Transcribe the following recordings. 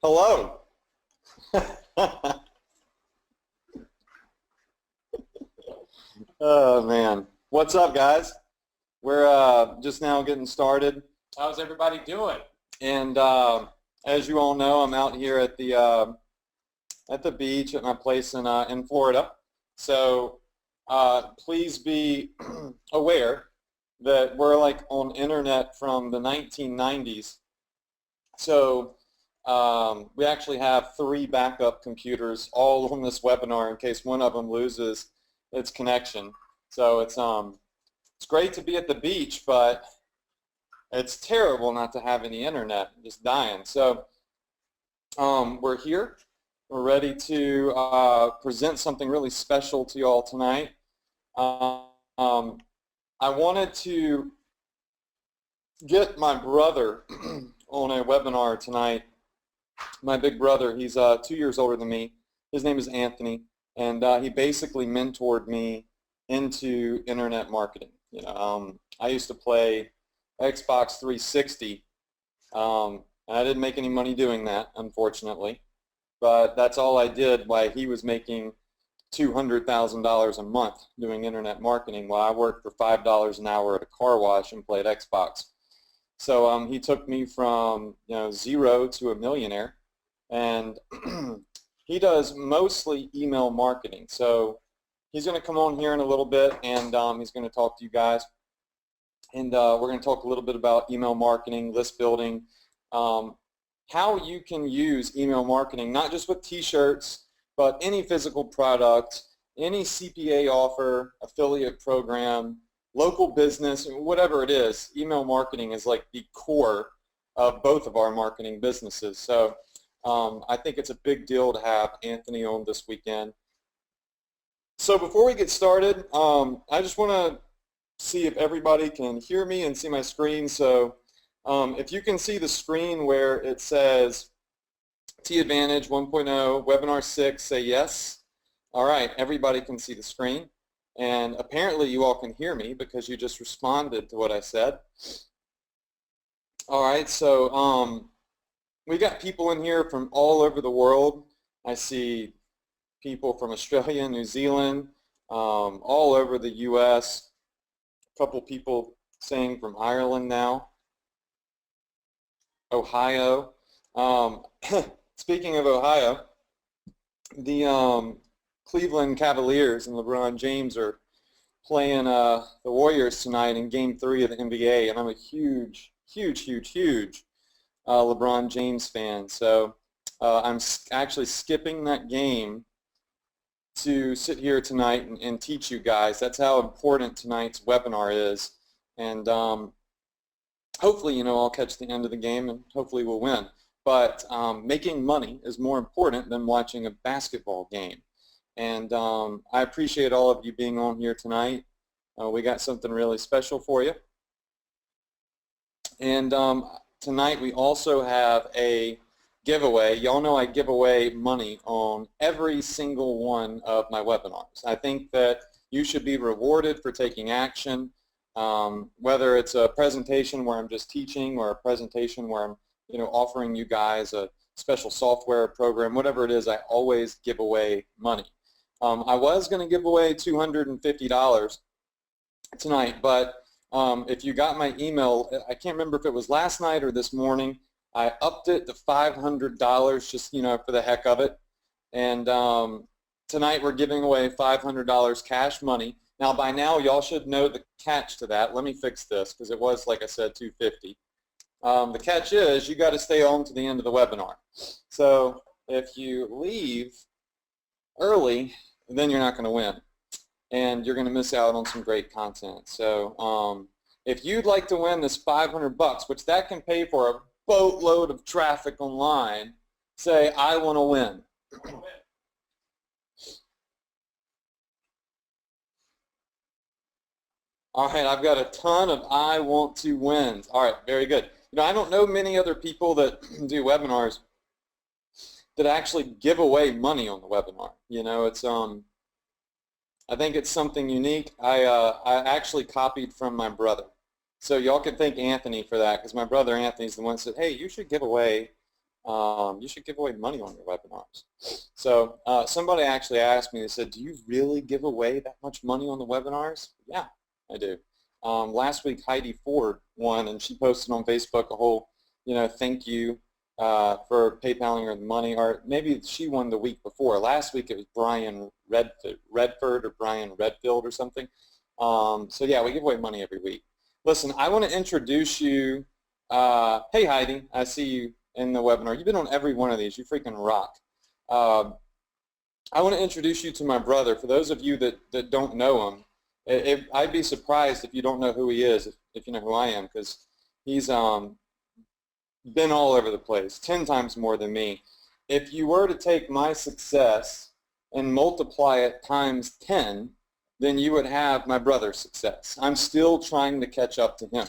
Hello. Oh man. What's up, guys? We're just now getting started. How's everybody doing? And as you all know, I'm out here at the beach at my place in Florida. So please be aware that we're like on internet from the 1990s. So we actually have three backup computers all on this webinar in case one of them loses its connection. So it's great to be at the beach, but it's terrible not to have any internet, just dying. So we're here. We're ready to present something really special to you all tonight. I wanted to get my brother on a webinar tonight. My big brother, he's 2 years older than me. His name is Anthony, and he basically mentored me into internet marketing. I used to play Xbox 360, and I didn't make any money doing that, unfortunately. But that's all I did while he was making $200,000 a month doing internet marketing while I worked for $5 an hour at a car wash and played Xbox. So he took me from zero to a millionaire, and he does mostly email marketing. So he's going to come on here in a little bit, and he's going to talk to you guys. And we're going to talk a little bit about email marketing, list building, how you can use email marketing, not just with t-shirts, but any physical product, any CPA offer, affiliate program, local business, whatever it is. Email marketing is like the core of both of our marketing businesses. So I think it's a big deal to have Anthony on this weekend. So before we get started, I just want to see if everybody can hear me and see my screen. So if you can see the screen where it says T-Advantage 1.0, Webinar 6, say yes. All right, everybody can see the screen. And apparently you all can hear me because you just responded to what I said. All right, so we got people in here from all over the world. I see people from Australia, New Zealand, all over the U.S. A couple people saying from Ireland now. Ohio. Speaking of Ohio, the Cleveland Cavaliers and LeBron James are playing the Warriors tonight in Game 3 of the NBA, and I'm a huge LeBron James fan. So I'm actually skipping that game to sit here tonight and teach you guys. That's how important tonight's webinar is. And hopefully, I'll catch the end of the game and hopefully we'll win. But making money is more important than watching a basketball game. And I appreciate all of you being on here tonight. We got something really special for you. And tonight we also have a giveaway. Y'all know I give away money on every single one of my webinars. I think that you should be rewarded for taking action, whether it's a presentation where I'm just teaching or a presentation where I'm offering you guys a special software program, whatever it is. I always give away money. I was going to give away $250 tonight, but if you got my email, I can't remember if it was last night or this morning, I upped it to $500 just for the heck of it. And tonight we're giving away $500 cash money. Now by now y'all should know the catch to that. Let me fix this because it was, like I said, $250. The catch is you got to stay on to the end of the webinar. So if you leave early, then you're not going to win, and you're going to miss out on some great content. So if you'd like to win this $500, which that can pay for a boatload of traffic online, say, I want to win. All right, I've got a ton of I want to wins. All right, very good. I don't know many other people that do webinars that actually give away money on the webinar. It's I think it's something unique. I actually copied from my brother. So y'all can thank Anthony for that, because my brother Anthony's the one that said, hey, you should give away You should give away money on your webinars. So somebody actually asked me, they said, do you really give away that much money on the webinars? Yeah, I do. Last week Heidi Ford won, and she posted on Facebook a whole, thank you for PayPaling her the money, or maybe she won the week before. Last week it was Brian Redford or Brian Redfield or something. So yeah, we give away money every week. Listen, I want to introduce you. Hey Heidi, I see you in the webinar. You've been on every one of these. You freaking rock. I want to introduce you to my brother. For those of you that don't know him, I'd be surprised if you don't know who he is, if you know who I am, because he's been all over the place, 10 times more than me. If you were to take my success and multiply it times 10, then you would have my brother's success. I'm still trying to catch up to him.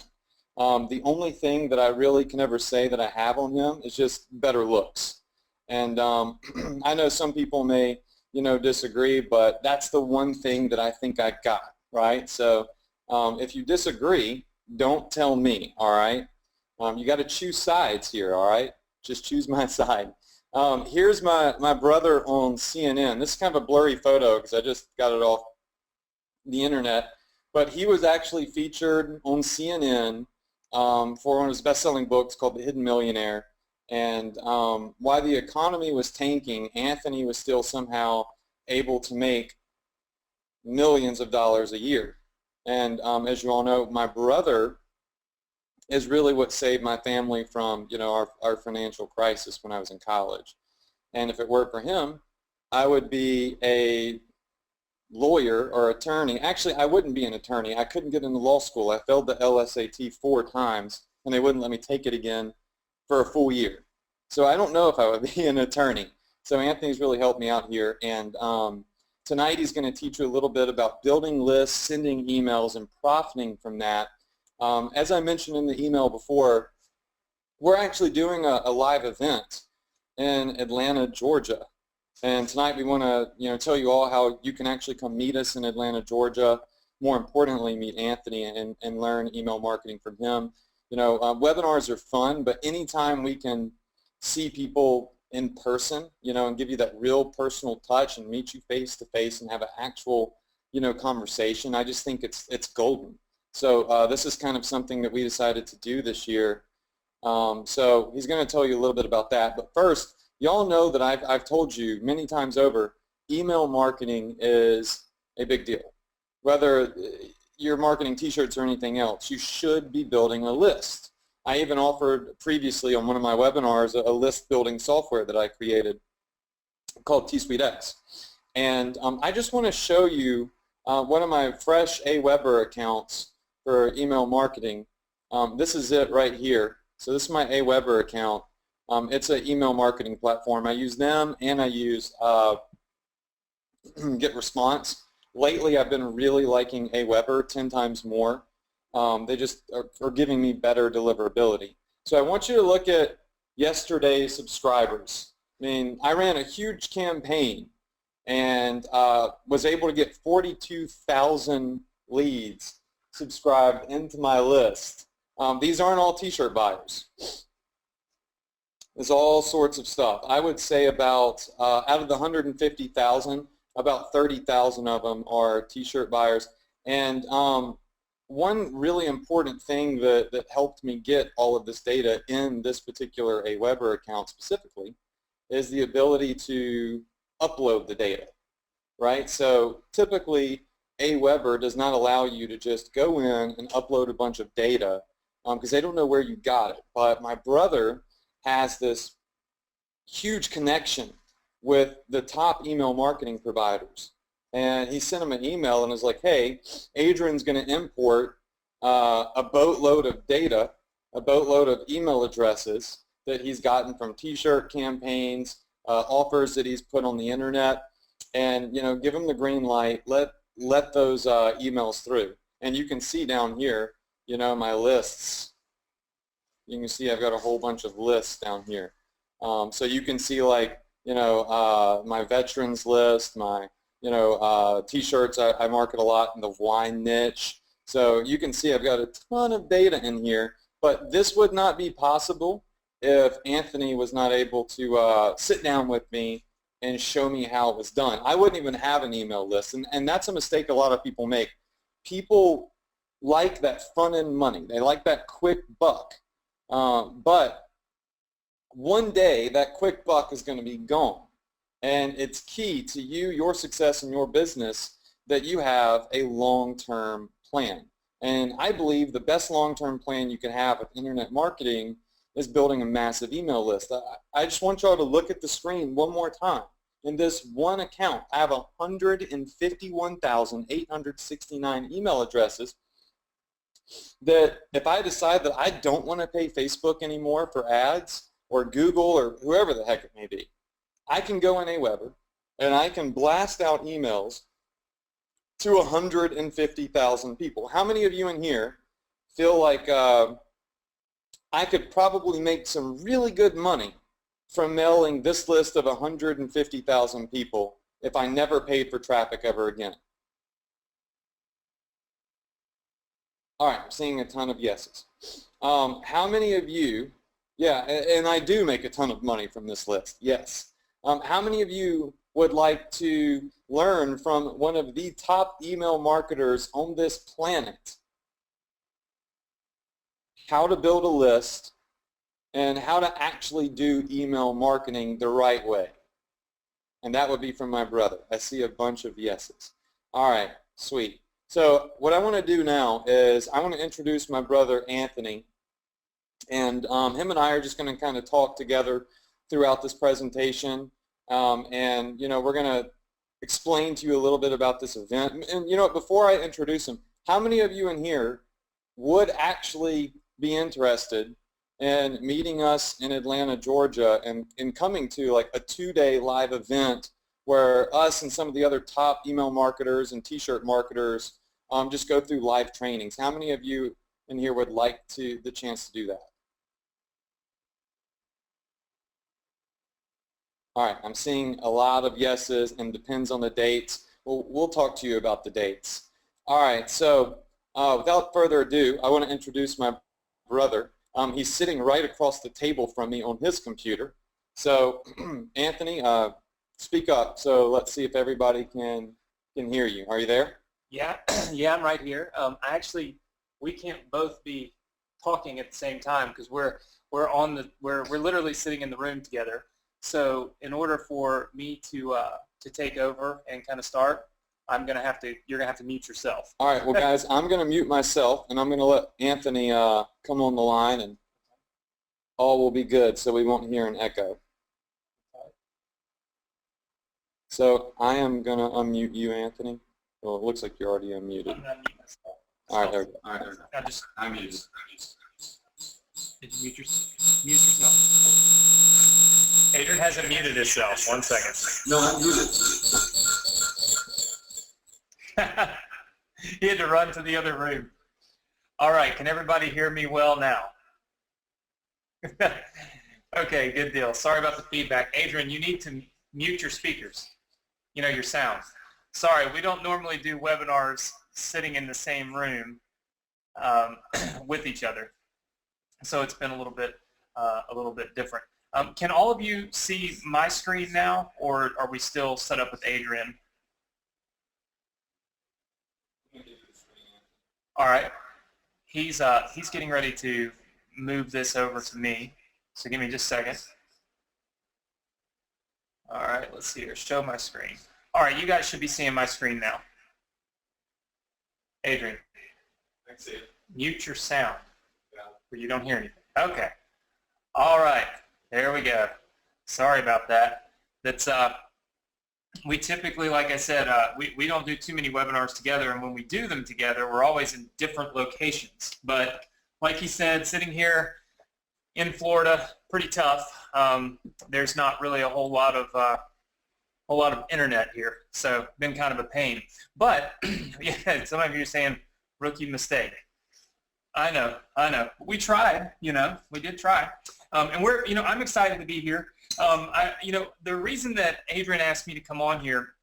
The only thing that I really can ever say that I have on him is just better looks. And I know some people may, disagree, but that's the one thing that I think I got, right? So if you disagree, don't tell me, all right? You got to choose sides here, all right? Just choose my side. Here's my brother on CNN. This is kind of a blurry photo because I just got it off the internet, but he was actually featured on CNN for one of his best-selling books called The Hidden Millionaire. And while the economy was tanking, Anthony was still somehow able to make millions of dollars a year. And as you all know, my brother is really what saved my family from, our financial crisis when I was in college. And if it weren't for him, I would be a lawyer or attorney. Actually, I wouldn't be an attorney. I couldn't get into law school. I failed the LSAT 4 times, and they wouldn't let me take it again for a full year. So I don't know if I would be an attorney. So Anthony's really helped me out here, and tonight he's going to teach you a little bit about building lists, sending emails, and profiting from that. As I mentioned in the email before, we're actually doing a live event in Atlanta, Georgia. And tonight we want to, tell you all how you can actually come meet us in Atlanta, Georgia. More importantly, meet Anthony and learn email marketing from him. Webinars are fun, but anytime we can see people in person, and give you that real personal touch and meet you face to face and have an actual, conversation, I just think it's golden. So this is kind of something that we decided to do this year. So he's going to tell you a little bit about that. But first, y'all know that I've told you many times over, email marketing is a big deal. Whether you're marketing t-shirts or anything else, you should be building a list. I even offered previously on one of my webinars a list building software that I created called T Suite X. And I just want to show you one of my fresh Aweber accounts for email marketing. This is it right here. So this is my Aweber account. It's an email marketing platform. I use them and I use GetResponse. Lately I've been really liking Aweber 10 times more. They just are giving me better deliverability. So I want you to look at yesterday's subscribers. I mean, I ran a huge campaign and was able to get 42,000 leads subscribed into my list. These aren't all t-shirt buyers. There's all sorts of stuff. I would say about, out of the 150,000, about 30,000 of them are t-shirt buyers. And one really important thing that helped me get all of this data in this particular Aweber account specifically is the ability to upload the data, right? So typically Aweber does not allow you to just go in and upload a bunch of data because they don't know where you got it. But my brother has this huge connection with the top email marketing providers. And he sent him an email and was like, hey, Adrian's going to import a boatload of data, a boatload of email addresses that he's gotten from t-shirt campaigns, offers that he's put on the internet, and give him the green light, let those emails through. And you can see down here, my lists. You can see I've got a whole bunch of lists down here. So you can see like, my veterans list, my, t-shirts I market a lot in the wine niche. So you can see I've got a ton of data in here, but this would not be possible if Anthony was not able to sit down with me and show me how it was done. I wouldn't even have an email list, and that's a mistake a lot of people make. People like that front-end money. They like that quick buck. But one day, that quick buck is going to be gone. And it's key to you, your success in your business, that you have a long-term plan. And I believe the best long-term plan you can have with internet marketing is building a massive email list. I just want y'all to look at the screen one more time. In this one account, I have 151,869 email addresses that if I decide that I don't want to pay Facebook anymore for ads or Google or whoever the heck it may be, I can go in Aweber and I can blast out emails to 150,000 people. How many of you in here feel like I could probably make some really good money from mailing this list of 150,000 people if I never paid for traffic ever again? All right, I'm seeing a ton of yeses. How many of you, yeah, and I do make a ton of money from this list, yes. How many of you would like to learn from one of the top email marketers on this planet how to build a list and how to actually do email marketing the right way? And that would be from my brother. I see a bunch of yeses. All right, sweet. So what I want to do now is I want to introduce my brother Anthony, and him and I are just going to kind of talk together throughout this presentation, and we're going to explain to you a little bit about this event. And before I introduce him, how many of you in here would actually be interested in meeting us in Atlanta, Georgia, and in coming to like a 2-day live event where us and some of the other top email marketers and t-shirt marketers just go through live trainings? How many of you in here would like the chance to do that? All right, I'm seeing a lot of yeses, and depends on the dates. We'll talk to you about the dates. All right, so without further ado, I want to introduce my brother. He's sitting right across the table from me on his computer. So Anthony, speak up. So let's see if everybody can hear you. Are you there? Yeah, yeah, I'm right here. We can't both be talking at the same time because we're literally sitting in the room together. So in order for me to take over and kind of start, you're gonna have to mute yourself. All right, well guys, I'm gonna mute myself and I'm gonna let Anthony come on the line, and all will be good, so we won't hear an echo. So I am gonna unmute you, Anthony. Well, it looks like you're already unmuted. I'm gonna mute myself. All right, there we go. All right, there we go. I'm muted. Did you mute yourself? Adrian hasn't muted himself. 1 second. No, I'm muted. He had to run to the other room. All right, can everybody hear me well now? Okay, good deal. Sorry about the feedback. Adrian, you need to mute your speakers, your sound. Sorry, we don't normally do webinars sitting in the same room with each other, so it's been a little bit different. Can all of you see my screen now, or are we still set up with Adrian? All right, he's getting ready to move this over to me, so give me just a second. All right, let's see here. Show my screen. All right, you guys should be seeing my screen now. Adrian, I see it. mute your sound Yeah. where you don't hear anything. Okay. All right, there we go. Sorry about that. That's we typically, like I said, we don't do too many webinars together, and when we do them together, we're always in different locations. But like he said, sitting here in Florida, pretty tough. There's not really a whole lot of internet here, so been kind of a pain. But yeah, some of you are saying rookie mistake. I know. We tried. We did try, and we're. I'm excited to be here. The reason that Adrian asked me to come on here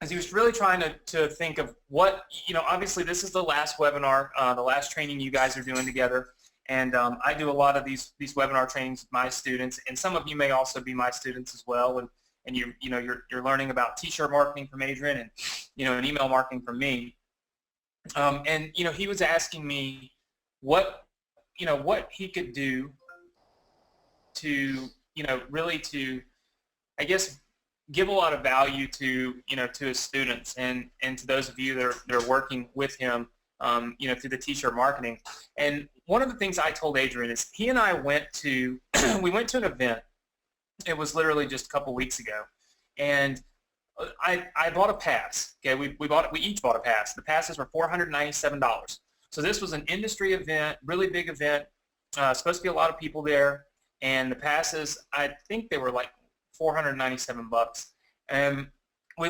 is he was really trying to think of what. Obviously this is the last webinar, the last training you guys are doing together, And I do a lot of these webinar trainings with my students, and some of you may also be my students as well. And you're learning about t-shirt marketing from Adrian, and and email marketing from me. And he was asking me what he could do to really to, I guess, give a lot of value to to his students and to those of you that are working with him through the t-shirt marketing. And one of the things I told Adrian is he and I went to we went to an event. It was literally just a couple weeks ago, and I bought a pass. Okay, we each bought a pass. The passes were $497. So this was an industry event, really big event. Supposed to be a lot of people there, and the passes, I think they were like $497. And we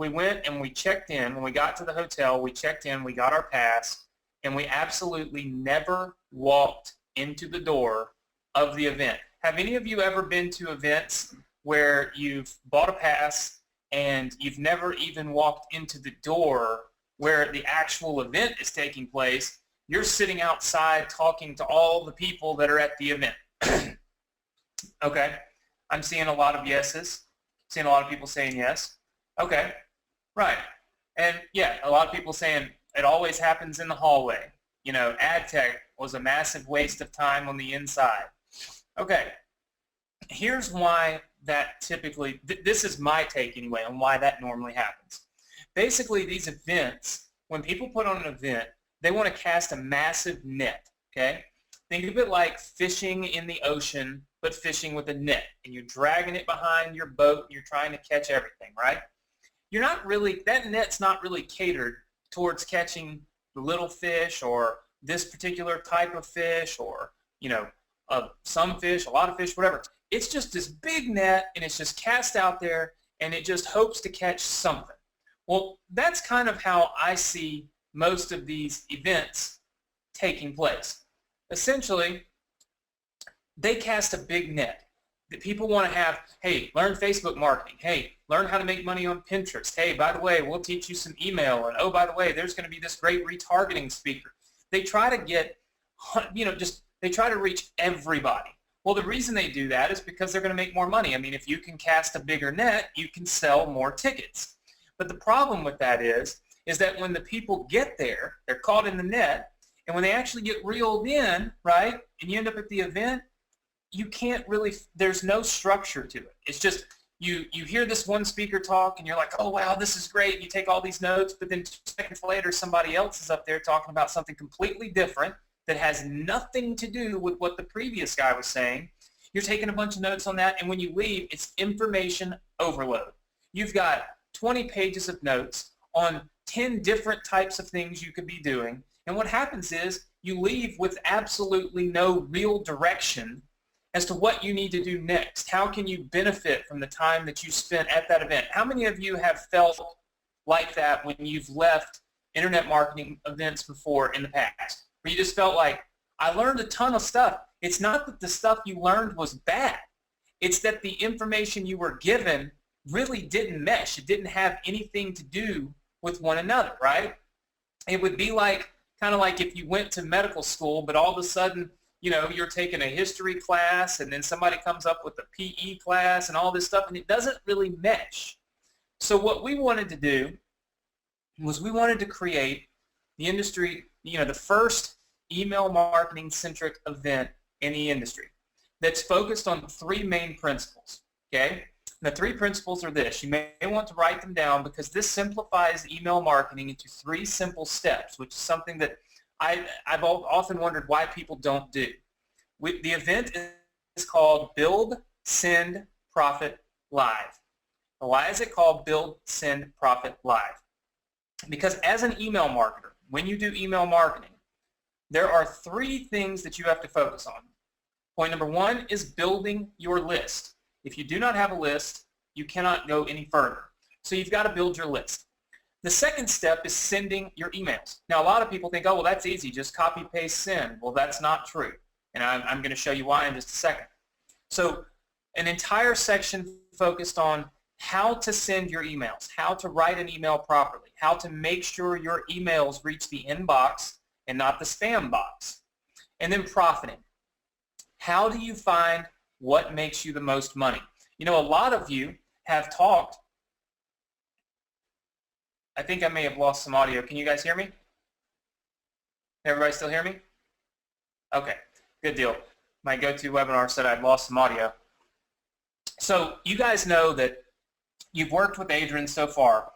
went and we checked in. When we got to the hotel, we checked in, we got our pass, and we absolutely never walked into the door of the event. Have any of you ever been to events where you've bought a pass and you've never even walked into the door where the actual event is taking place? You're sitting outside talking to all the people that are at the event. Okay. I'm seeing a lot of yeses. Seeing a lot of people saying yes. Okay. Right. And yeah, a lot of people saying it always happens in the hallway. Ad tech was a massive waste of time on the inside. Okay. Here's why that typically, this is my take anyway, on why that normally happens. Basically, these events, when people put on an event, they want to cast a massive net, okay? Think of it like fishing in the ocean, but fishing with a net, and you're dragging it behind your boat, and you're trying to catch everything, right? That net's not really catered towards catching the little fish or this particular type of fish or, some fish, a lot of fish, whatever. It's just this big net, and it's just cast out there, and it just hopes to catch something. Well, that's kind of how I see most of these events taking place. Essentially, they cast a big net. That people want to have, hey, learn Facebook marketing. Hey, learn how to make money on Pinterest. Hey, by the way, we'll teach you some email. And oh, by the way, there's going to be this great retargeting speaker. They try to get, they try to reach everybody. Well, the reason they do that is because they're going to make more money. I mean, if you can cast a bigger net, you can sell more tickets. But the problem with that is that when the people get there, they're caught in the net, and when they actually get reeled in, right, and you end up at the event, you can't really, there's no structure to it. It's just, you hear this one speaker talk, and you're like, oh, wow, this is great. You take all these notes, but then 2 seconds later, somebody else is up there talking about something completely different that has nothing to do with what the previous guy was saying. You're taking a bunch of notes on that, and when you leave, it's information overload. You've got 20 pages of notes on 10 different types of things you could be doing, and what happens is you leave with absolutely no real direction as to what you need to do next. How can you benefit from the time that you spent at that event? How many of you have felt like that when you've left internet marketing events before in the past? Where you just felt like, I learned a ton of stuff. It's not that the stuff you learned was bad. It's that the information you were given really didn't mesh. It didn't have anything to do with one another, right? It would be like, kind of like if you went to medical school, but all of a sudden, you're taking a history class, and then somebody comes up with a PE class and all this stuff, and it doesn't really mesh. So what we wanted to do was we wanted to create the industry, the first email marketing centric event in the industry that's focused on 3 main principles, okay? The 3 principles are this. You may want to write them down because this simplifies email marketing into 3 simple steps, which is something that I've often wondered why people don't do. The event is called Build, Send, Profit, Live. Why is it called Build, Send, Profit, Live? Because as an email marketer, when you do email marketing, there are 3 things that you have to focus on. Point number 1 is building your list. If you do not have a list, you cannot go any further. So you've got to build your list. The second step is sending your emails. Now, a lot of people think, oh, well, that's easy. Just copy, paste, send. Well, that's not true. And I'm going to show you why in just a second. So an entire section focused on how to send your emails, how to write an email properly, how to make sure your emails reach the inbox and not the spam box. and then profiting. How do you find what makes you the most money? You know, a lot of you have talked. I think I may have lost some audio. Can you guys hear me? Everybody still hear me? Okay, good deal. My GoToWebinar said I'd lost some audio. So you guys know that you've worked with Adrian so far.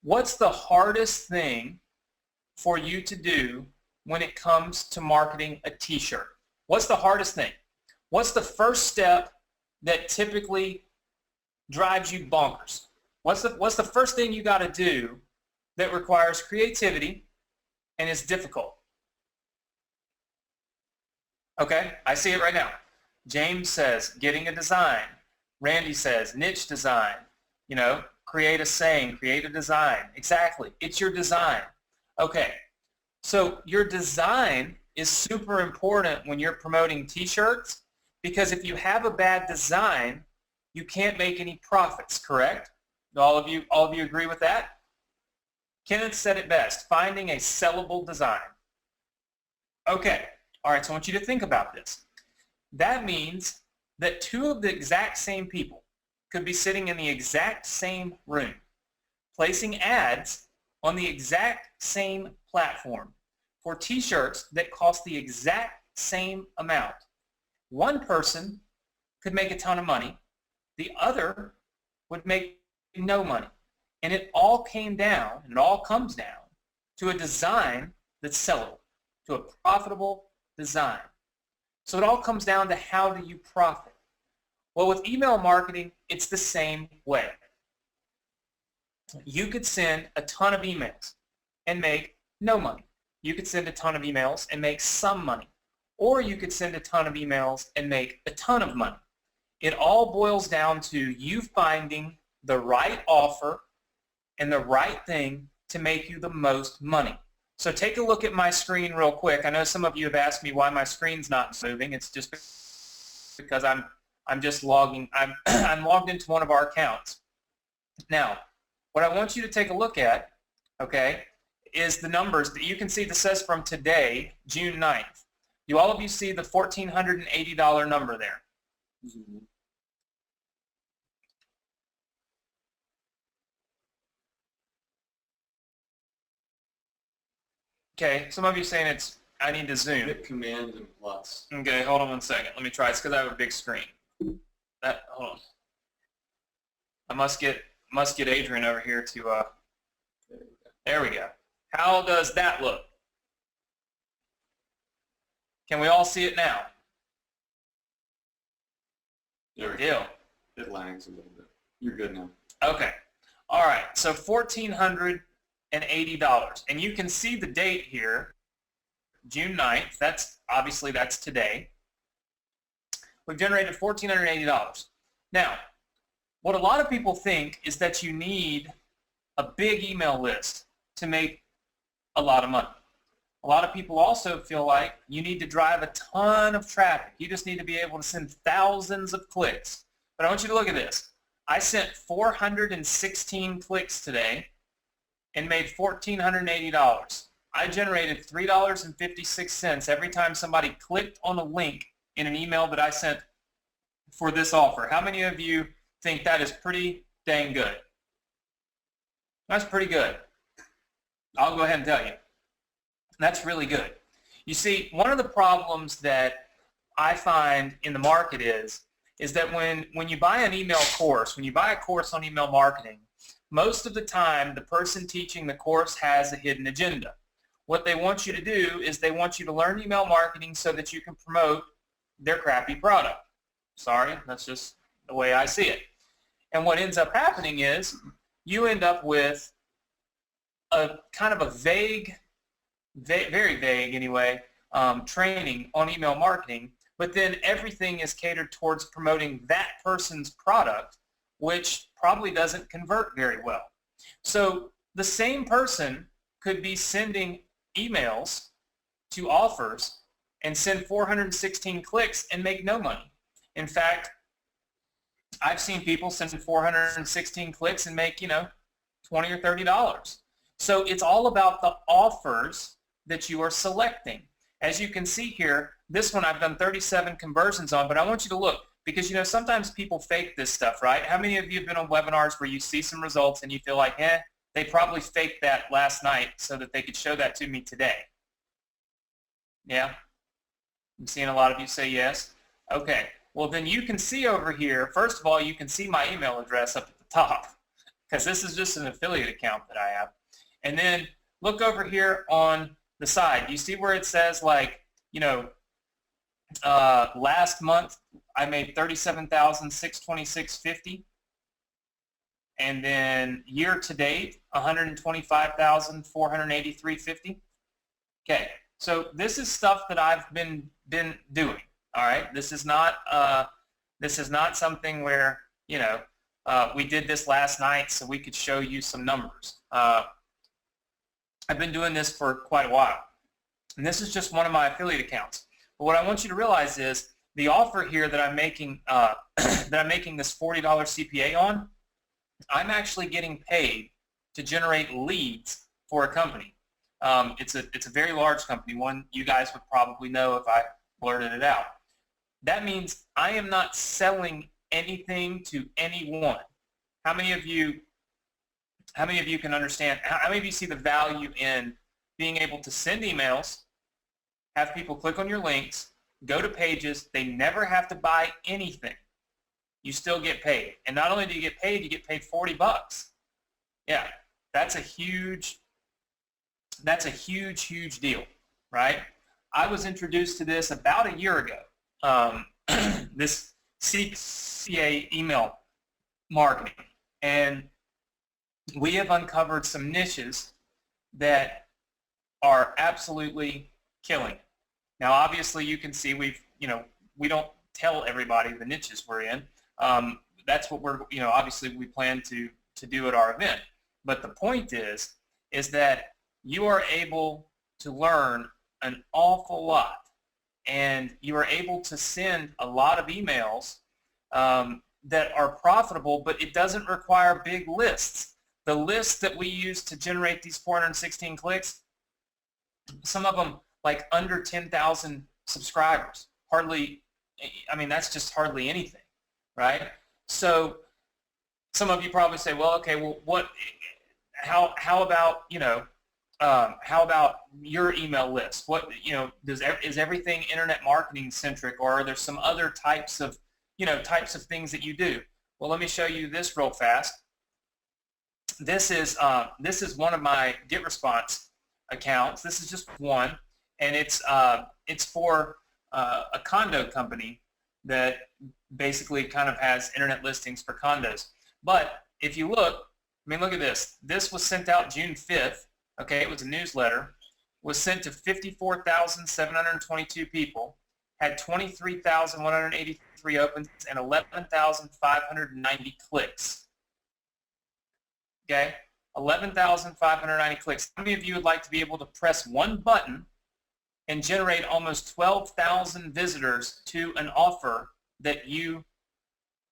What's the hardest thing for you to do when it comes to marketing a t-shirt? What's the hardest thing? What's the first step that typically drives you bonkers? What's the first thing you got to do that requires creativity and is difficult? Okay, I see it right now. James says getting a design. Randy says niche design. You know, create a saying, create a design. Exactly, it's your design. Okay, so your design is super important when you're promoting t-shirts, because if you have a bad design, you can't make any profits, correct? All of you agree with that? Kenneth said it best, finding a sellable design. Okay, all right, so I want you to think about this. That means that two of the exact same people could be sitting in the exact same room, placing ads on the exact same platform for t-shirts that cost the exact same amount. One person could make a ton of money, the other would make no money. And it all came down, and it all comes down to a design that's sellable, to a profitable design. So it all comes down to how do you profit? Well, with email marketing, it's the same way. You could send a ton of emails and make no money. You could send a ton of emails and make some money. Or you could send a ton of emails and make a ton of money. It all boils down to you finding the right offer and the right thing to make you the most money. So take a look at my screen real quick. I know some of you have asked me why my screen's not moving. It's just because I'm just logging. I'm logged into one of our accounts. Now, what I want you to take a look at, okay, is the numbers that you can see that says from today, June 9th. Do all of you see the $1,480 number there? Mm-hmm. Okay, some of you saying I need to zoom. Hit Command and plus. Okay, hold on one second. Let me try. It's because I have a big screen. Hold on. I must get Adrian over here to. There we go. How does that look? Can we all see it now? There we Deal. go. It lags a little bit. You're good now. Okay. All right. So $1,480, and you can see the date here, June 9th. That's today. We've generated $1,480. Now, what a lot of people think is that you need a big email list to make a lot of money. A lot of people also feel like you need to drive a ton of traffic. You just need to be able to send thousands of clicks. But I want you to look at this. I sent 416 clicks today and made $1,480. I generated $3.56 every time somebody clicked on a link in an email that I sent for this offer. How many of you think that is pretty dang good? That's pretty good. I'll go ahead and tell you. That's really good. You see, one of the problems that I find in the market is that when you buy an email course, when you buy a course on email marketing, most of the time the person teaching the course has a hidden agenda. What they want you to do is they want you to learn email marketing so that you can promote their crappy product. Sorry, that's just the way I see it. And what ends up happening is you end up with a kind of a vague, very vague anyway, training on email marketing, but then everything is catered towards promoting that person's product, which probably doesn't convert very well. So the same person could be sending emails to offers and send 416 clicks and make no money. In fact, I've seen people send 416 clicks and make, $20 or $30. So it's all about the offers that you are selecting. As you can see here, this one I've done 37 conversions on, but I want you to look because, sometimes people fake this stuff, right? How many of you have been on webinars where you see some results and you feel like, they probably faked that last night so that they could show that to me today? Yeah? I'm seeing a lot of you say yes. Okay. Well, then you can see over here, first of all, you can see my email address up at the top because this is just an affiliate account that I have. And then look over here on the side. You see where it says last month I made $37,626.50, and then year to date $125,483.50. Okay, so this is stuff that I've been doing. All right, this is not something where we did this last night so we could show you some numbers. I've been doing this for quite a while, and this is just one of my affiliate accounts. But what I want you to realize is the offer here that I'm making this $40 CPA on, I'm actually getting paid to generate leads for a company. It's a very large company, one you guys would probably know if I blurted it out. That means I am not selling anything to anyone. How many of you can understand? How many of you see the value in being able to send emails, have people click on your links, go to pages, they never have to buy anything. You still get paid. And not only do you get paid $40. Yeah, that's a huge deal, right? I was introduced to this about a year ago. This CPA email marketing. And we have uncovered some niches that are absolutely killing it. Now, obviously, you can see we don't tell everybody the niches we're in. That's what we're, obviously we plan to do at our event. But the point is that you are able to learn an awful lot, and you are able to send a lot of emails that are profitable, but it doesn't require big lists. The lists that we use to generate these 416 clicks, some of them like under 10,000 subscribers. Hardly, that's just hardly anything, right? So some of you probably say, well, okay, well, how about, how about your email list? What, is everything internet marketing centric, or are there some other types of things that you do? Well, let me show you this real fast. This is one of my GetResponse accounts. This is just one, and it's for a condo company that basically kind of has internet listings for condos. But if you look, look at this. This was sent out June 5th. Okay, it was a newsletter. Was sent to 54,722 people. Had 23,183 opens and 11,590 clicks. Okay, 11,590 clicks. How many of you would like to be able to press one button and generate almost 12,000 visitors to an offer that you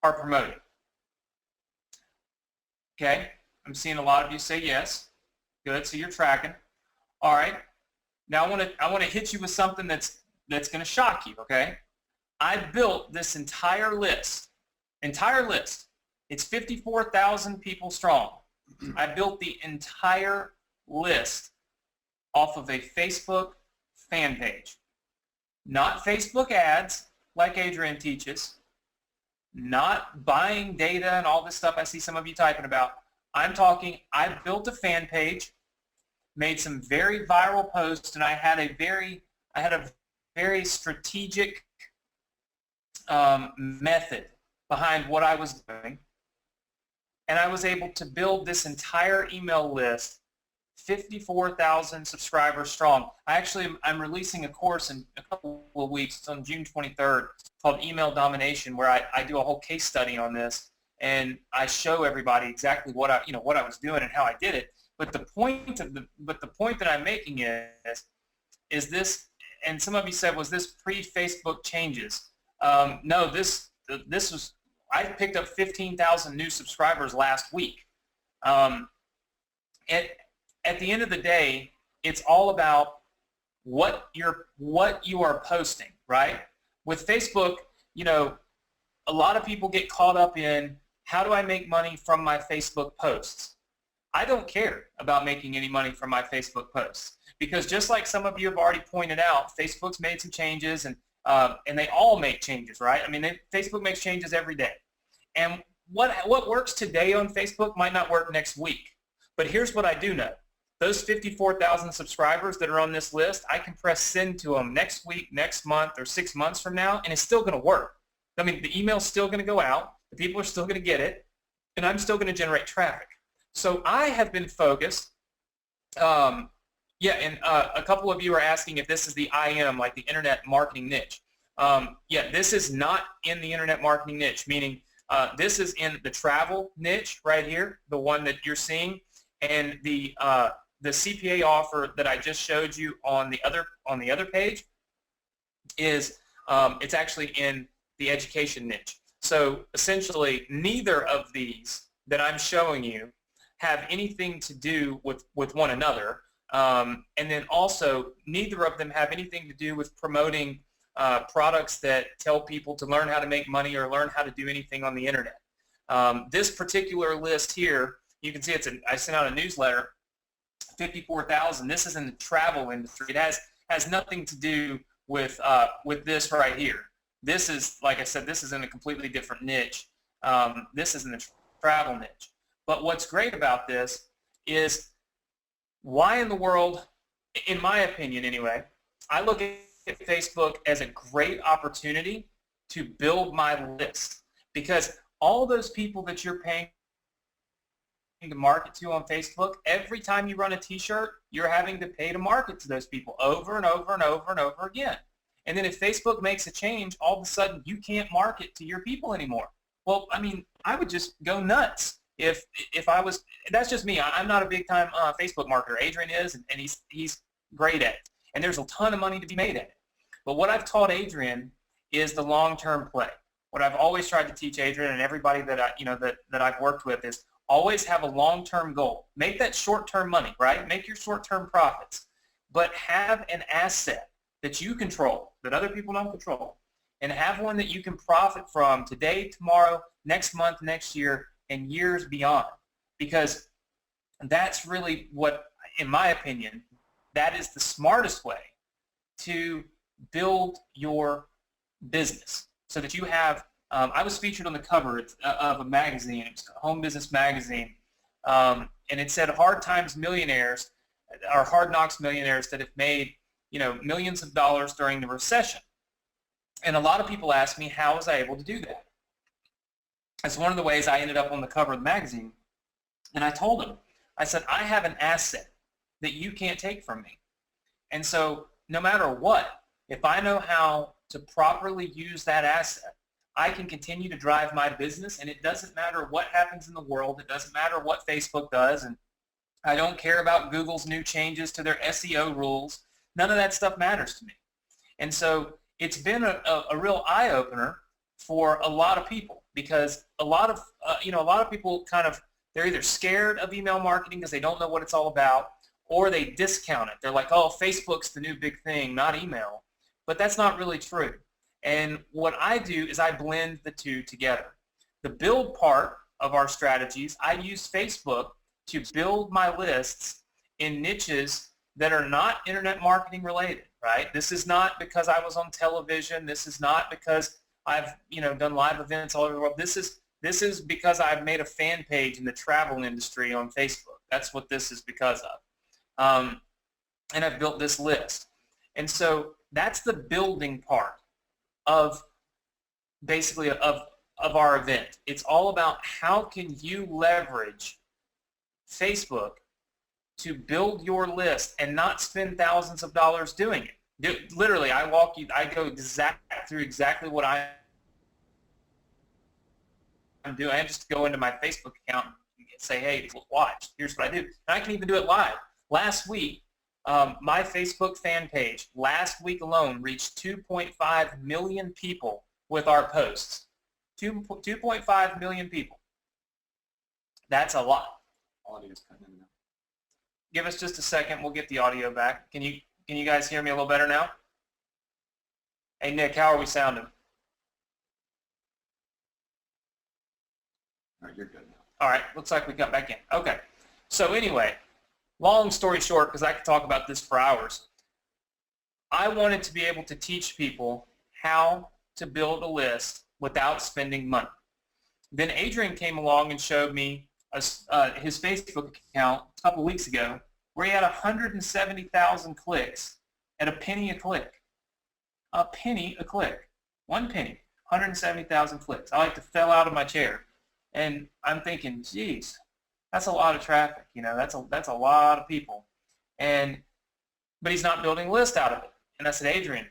are promoting? Okay, I'm seeing a lot of you say yes. Good, so you're tracking. All right, now I want to hit you with something that's going to shock you. Okay, I built this entire list. It's 54,000 people strong. I built the entire list off of a Facebook fan page. Not Facebook ads like Adrian teaches, not buying data and all this stuff I see some of you typing about. I'm talking, I built a fan page, made some very viral posts, and I had a very strategic method behind what I was doing. And I was able to build this entire email list, 54,000 subscribers strong. I'm releasing a course in a couple of weeks. It's on June 23rd called Email Domination, where I do a whole case study on this, and I show everybody exactly what I was doing and how I did it. But the point that I'm making is this, and some of you said, was this pre-Facebook changes? No, this was, I picked up 15,000 new subscribers last week. At the end of the day, it's all about what you are posting. right? With Facebook, a lot of people get caught up in, how do I make money from my Facebook posts? I don't care about making any money from my Facebook posts, because just like some of you have already pointed out, Facebook's made some changes, and they all make changes, right? I mean, Facebook makes changes every day. And what works today on Facebook might not work next week. But here's what I do know. Those 54,000 subscribers that are on this list, I can press send to them next week, next month, or 6 months from now, and it's still going to work. I mean, the email's still going to go out, the people are still going to get it, and I'm still going to generate traffic. So I have been focused, and a couple of you are asking if this is the IM, like the internet marketing niche. This is not in the internet marketing niche, meaning this is in the travel niche right here, the one that you're seeing, and the CPA offer that I just showed you on the other page is it's actually in the education niche. So essentially, neither of these that I'm showing you have anything to do with one another, and then also neither of them have anything to do with promoting products that tell people to learn how to make money or learn how to do anything on the internet. This particular list here, you can see I sent out a newsletter, 54,000. This is in the travel industry. It has nothing to do with this right here. This is, like I said, this is in a completely different niche. This is in the travel niche. But what's great about this is, why in the world, in my opinion anyway, I look at Facebook as a great opportunity to build my list, because all those people that you're paying to market to on Facebook, every time you run a t-shirt, you're having to pay to market to those people over and over and over and over again. And then if Facebook makes a change, all of a sudden you can't market to your people anymore. Well, I mean, I would just go nuts if I was. That's just me. I'm not a big time Facebook marketer. Adrian is, and he's great at it. And there's a ton of money to be made at it. But what I've taught Adrian is the long-term play. What I've always tried to teach Adrian and everybody that I've worked with is always have a long-term goal. Make that short-term money, right? Make your short-term profits, but have an asset that you control, that other people don't control, and have one that you can profit from today, tomorrow, next month, next year, and years beyond. Because that's really what, in my opinion, that is the smartest way to build your business, so that you have, I was featured on the cover of a magazine, it was Home Business Magazine, and it said Hard Times Millionaires, or Hard Knocks Millionaires that have made millions of dollars during the recession. And a lot of people ask me, how was I able to do that? That's one of the ways I ended up on the cover of the magazine. And I told them, I said, I have an asset that you can't take from me. And so no matter what, if I know how to properly use that asset, I can continue to drive my business, and it doesn't matter what happens in the world. It doesn't matter what Facebook does, and I don't care about Google's new changes to their SEO rules. None of that stuff matters to me. And so it's been a real eye-opener for a lot of people, because a lot of people they're either scared of email marketing because they don't know what it's all about, or they discount it. They're like, oh, Facebook's the new big thing, not email. But that's not really true. And what I do is I blend the two together. The build part of our strategies, I use Facebook to build my lists in niches that are not internet marketing related, right? This is not because I was on television. This is not because I've done live events all over the world. This is because I've made a fan page in the travel industry on Facebook. That's what this is because of. And I've built this list. And so that's the building part of basically of our event. It's all about how can you leverage Facebook to build your list and not spend thousands of dollars doing it. Literally, I go through exactly what I'm doing. I just go into my Facebook account and say, hey, watch, here's what I do. And I can even do it live. Last week, my Facebook fan page, last week alone, reached 2.5 million people with our posts. 2.5 million people. That's a lot. Audio's coming in now. Give us just a second. We'll get the audio back. Can you guys hear me a little better now? Hey, Nick, how are we sounding? All right, you're good now. All right, looks like we got back in. Okay. So anyway, long story short, because I could talk about this for hours, I wanted to be able to teach people how to build a list without spending money. Then Adrian came along and showed me his Facebook account a couple of weeks ago where he had 170,000 clicks at a penny a click. A penny a click. 1 penny. 170,000 clicks. I like to fell out of my chair. And I'm thinking, geez, that's a lot of traffic. You know, that's a lot of people. But he's not building a list out of it. And I said, Adrian,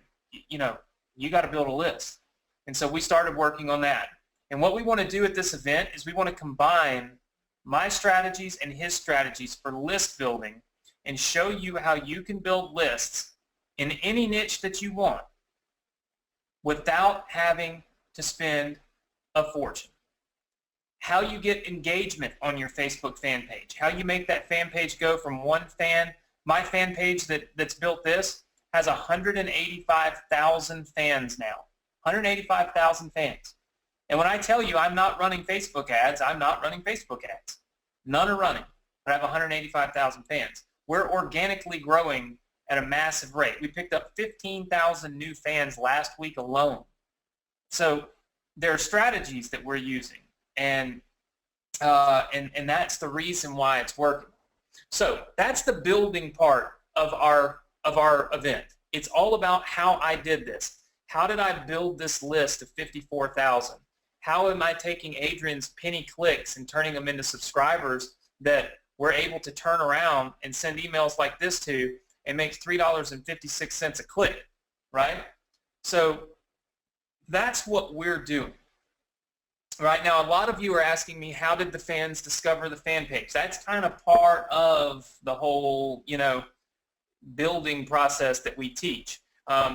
you know, you got to build a list. And so we started working on that. And what we want to do at this event is we want to combine my strategies and his strategies for list building and show you how you can build lists in any niche that you want without having to spend a fortune. How you get engagement on your Facebook fan page. How you make that fan page go from one fan. My fan page that's built this has 185,000 fans now. 185,000 fans. And when I tell you I'm not running Facebook ads, I'm not running Facebook ads. None are running, but I have 185,000 fans. We're organically growing at a massive rate. We picked up 15,000 new fans last week alone. So there are strategies that we're using, and that's the reason why it's working. So that's the building part of our event. It's all about how I did this. How did I build this list of 54,000? How am I taking Adrian's penny clicks and turning them into subscribers that we're able to turn around and send emails like this to and makes $3.56 a click, right? So that's what we're doing. Right now, a lot of you are asking me, how did the fans discover the fan page? That's kind of part of the whole, you know, building process that we teach.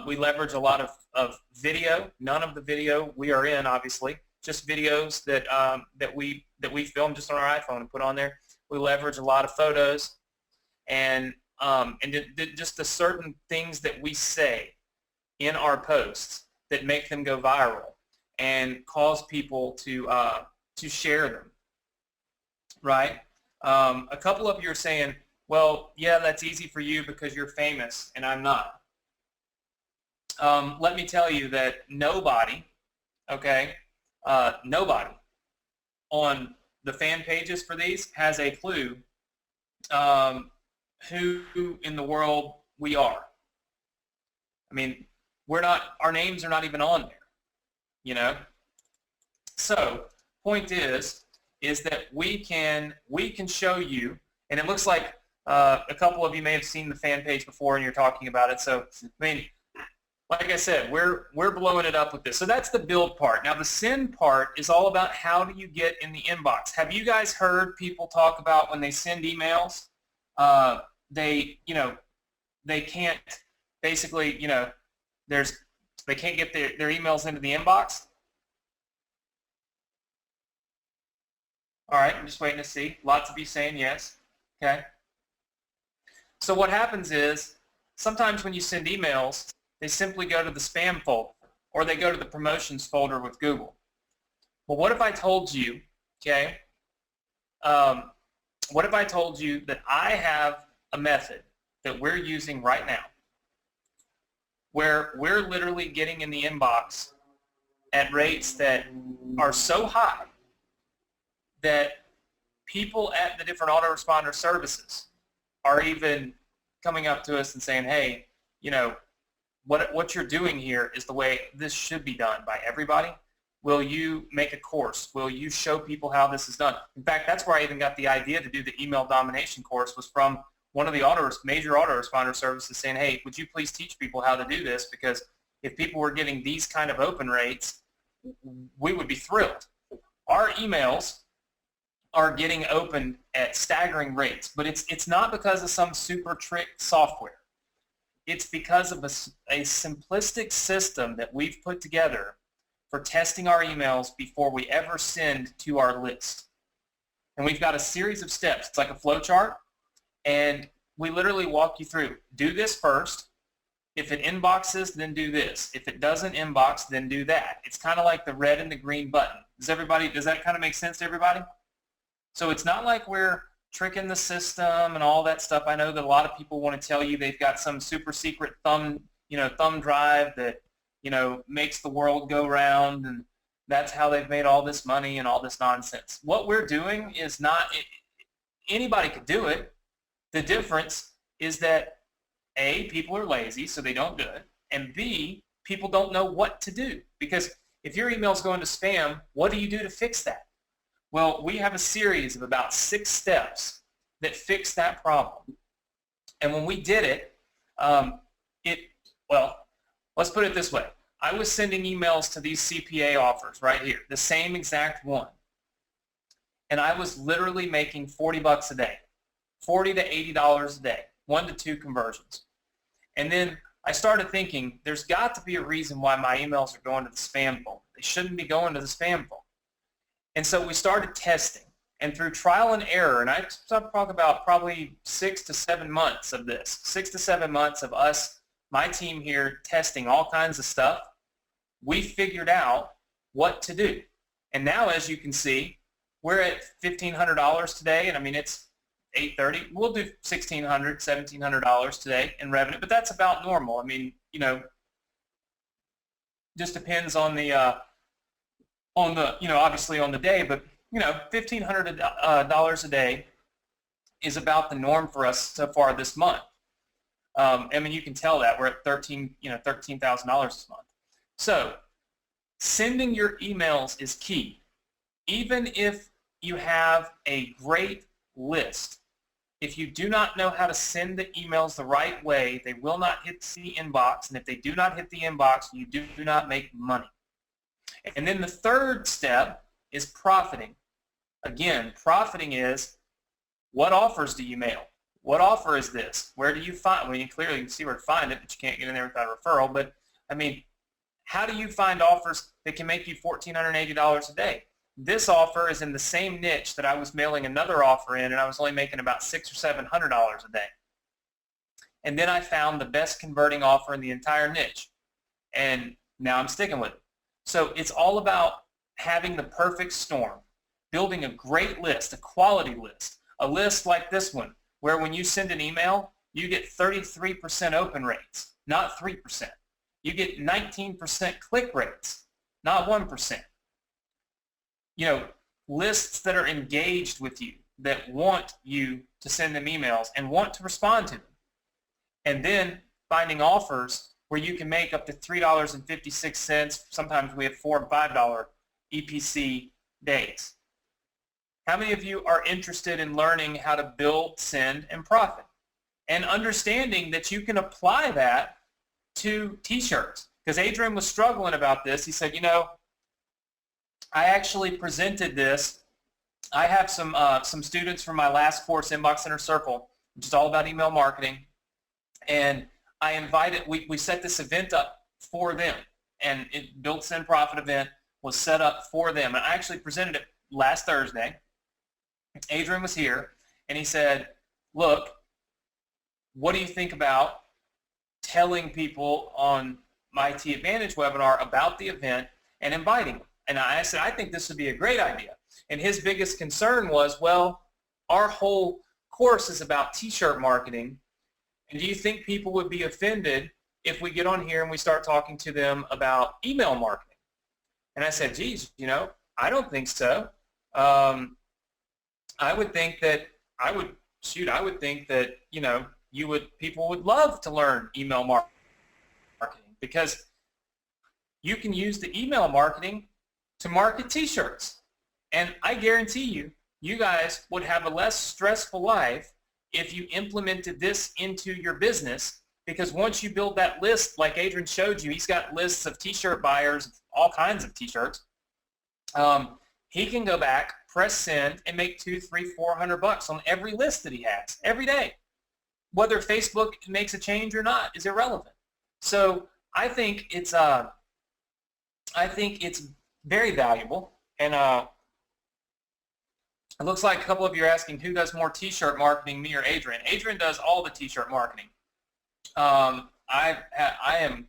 We leverage a lot of video. None of the video we are in, obviously, just videos that we film just on our iPhone and put on there. We leverage a lot of photos and just the certain things that we say in our posts that make them go viral and cause people to share them, right? A couple of you are saying, well, yeah, that's easy for you because you're famous and I'm not. Let me tell you that nobody, okay, nobody on the fan pages for these has a clue who in the world we are. I mean, our names are not even on there, you know? So, point is that we can show you, and it looks like a couple of you may have seen the fan page before and you're talking about it. So, I mean, like I said, we're blowing it up with this. So that's the build part. Now the send part is all about how do you get in the inbox. Have you guys heard people talk about when they send emails, they can't basically, they can't get their emails into the inbox? All right, I'm just waiting to see. Lots of you saying yes. Okay. So what happens is sometimes when you send emails, they simply go to the spam folder or they go to the promotions folder with Google. Well, what if I told you, okay, what if I told you that I have a method that we're using right now where we're literally getting in the inbox at rates that are so high that people at the different autoresponder services are even coming up to us and saying, hey, what you're doing here is the way this should be done by everybody. Will you make a course? Will you show people how this is done? In fact, that's where I even got the idea to do the email domination course, was from one of the major autoresponder services saying, hey, would you please teach people how to do this? Because if people were getting these kind of open rates, we would be thrilled. Our emails are getting opened at staggering rates, but it's not because of some super trick software. It's because of a simplistic system that we've put together for testing our emails before we ever send to our list. And we've got a series of steps. It's like a flow chart, and we literally walk you through. Do this first. If it inboxes, then do this. If it doesn't inbox, then do that. It's kind of like the red and the green button. Does that kind of make sense to everybody? So it's not like we're tricking the system and all that stuff. I know that a lot of people want to tell you they've got some super secret thumb drive that, makes the world go round, and that's how they've made all this money and all this nonsense. What we're doing is not, anybody could do it. The difference is that A, people are lazy, so they don't do it, and B, people don't know what to do. Because if your email's going to spam, what do you do to fix that? Well, we have a series of about 6 steps that fix that problem. And when we did it, let's put it this way. I was sending emails to these CPA offers right here, the same exact one. And I was literally making $40 a day, $40 to $80 a day, 1 to 2 conversions. And then I started thinking, there's got to be a reason why my emails are going to the spam folder. They shouldn't be going to the spam folder. And so we started testing. And through trial and error, and I talk about probably 6 to 7 months of this, 6 to 7 months of us, my team here, testing all kinds of stuff, we figured out what to do. And now, as you can see, we're at $1,500 today, and I mean, it's 8:30. We'll do $1,600, $1,700 today in revenue, but that's about normal. I mean, just depends on the obviously on the day, but $1,500 a day is about the norm for us so far this month. I mean, you can tell that we're at $13,000 this month. So, sending your emails is key. Even if you have a great list, if you do not know how to send the emails the right way, they will not hit the inbox, and if they do not hit the inbox, you do not make money. And then the third step is profiting. Again, profiting is, what offers do you mail? What offer is this? Where do you find? Well, you clearly can see where to find it, but you can't get in there without a referral. But I mean, how do you find offers that can make you $1,480 a day? This offer is in the same niche that I was mailing another offer in, and I was only making about $600 or $700 a day. And then I found the best converting offer in the entire niche, and now I'm sticking with it. So it's all about having the perfect storm, building a great list, a quality list, a list like this one, where when you send an email, you get 33% open rates, not 3%. You get 19% click rates, not 1%. Lists that are engaged with you, that want you to send them emails and want to respond to them. And then finding offers where you can make up to $3.56. Sometimes we have $4 and $5 EPC days. How many of you are interested in learning how to build, send, and profit? And understanding that you can apply that to t-shirts. Because Adrian was struggling about this. He said, I actually presented this. I have some students from my last course, Inbox Inner Circle, which is all about email marketing. And I invited, we set this event up for them. And Build, Send, Profit event was set up for them. And I actually presented it last Thursday. Adrian was here, and he said, look, what do you think about telling people on my IT Advantage webinar about the event and inviting them? And I said, I think this would be a great idea. And his biggest concern was, well, our whole course is about t-shirt marketing, and do you think people would be offended if we get on here and we start talking to them about email marketing? And I said, geez, I don't think so. I would think that people would love to learn email marketing, because you can use the email marketing to market t-shirts. And I guarantee you guys would have a less stressful life if you implemented this into your business, because once you build that list, like Adrian showed you, he's got lists of t-shirt buyers, all kinds of t-shirts. He can go back, press send, and make $200, $300, $400 on every list that he has every day. Whether Facebook makes a change or not is irrelevant. So I think it's very valuable. And it looks like a couple of you are asking who does more t-shirt marketing, me or Adrian. Adrian does all the t-shirt marketing. I am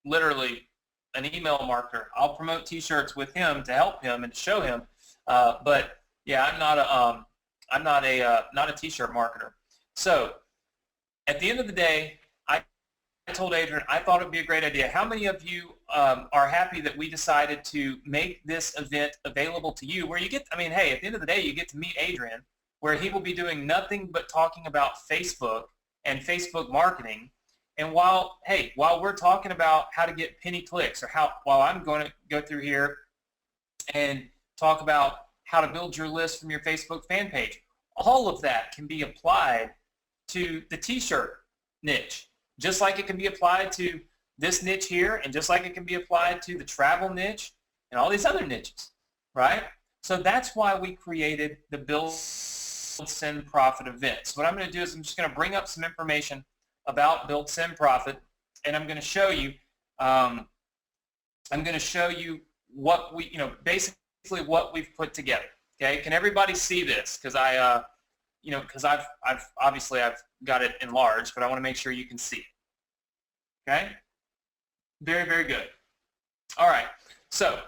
literally an email marketer. I'll promote T-shirts with him to help him and to show him. But yeah, I'm not a T-shirt marketer. So at the end of the day, I told Adrian I thought it would be a great idea. How many of you are happy that we decided to make this event available to you where you get, I mean, hey, at the end of the day, you get to meet Adrian where he will be doing nothing but talking about Facebook and Facebook marketing. And while we're talking about how to get penny clicks or while I'm going to go through here and talk about how to build your list from your Facebook fan page, all of that can be applied to the T-shirt niche. Just like it can be applied to this niche here, and just like it can be applied to the travel niche and all these other niches, right? So that's why we created the Build, Send, Profit event. So what I'm going to do is I'm just going to bring up some information about Build, Send, Profit, and I'm going to show you. What we, basically what we've put together. Okay, can everybody see this? Because I've got it enlarged, but I want to make sure you can see it. Okay? Very, very good. All right. So,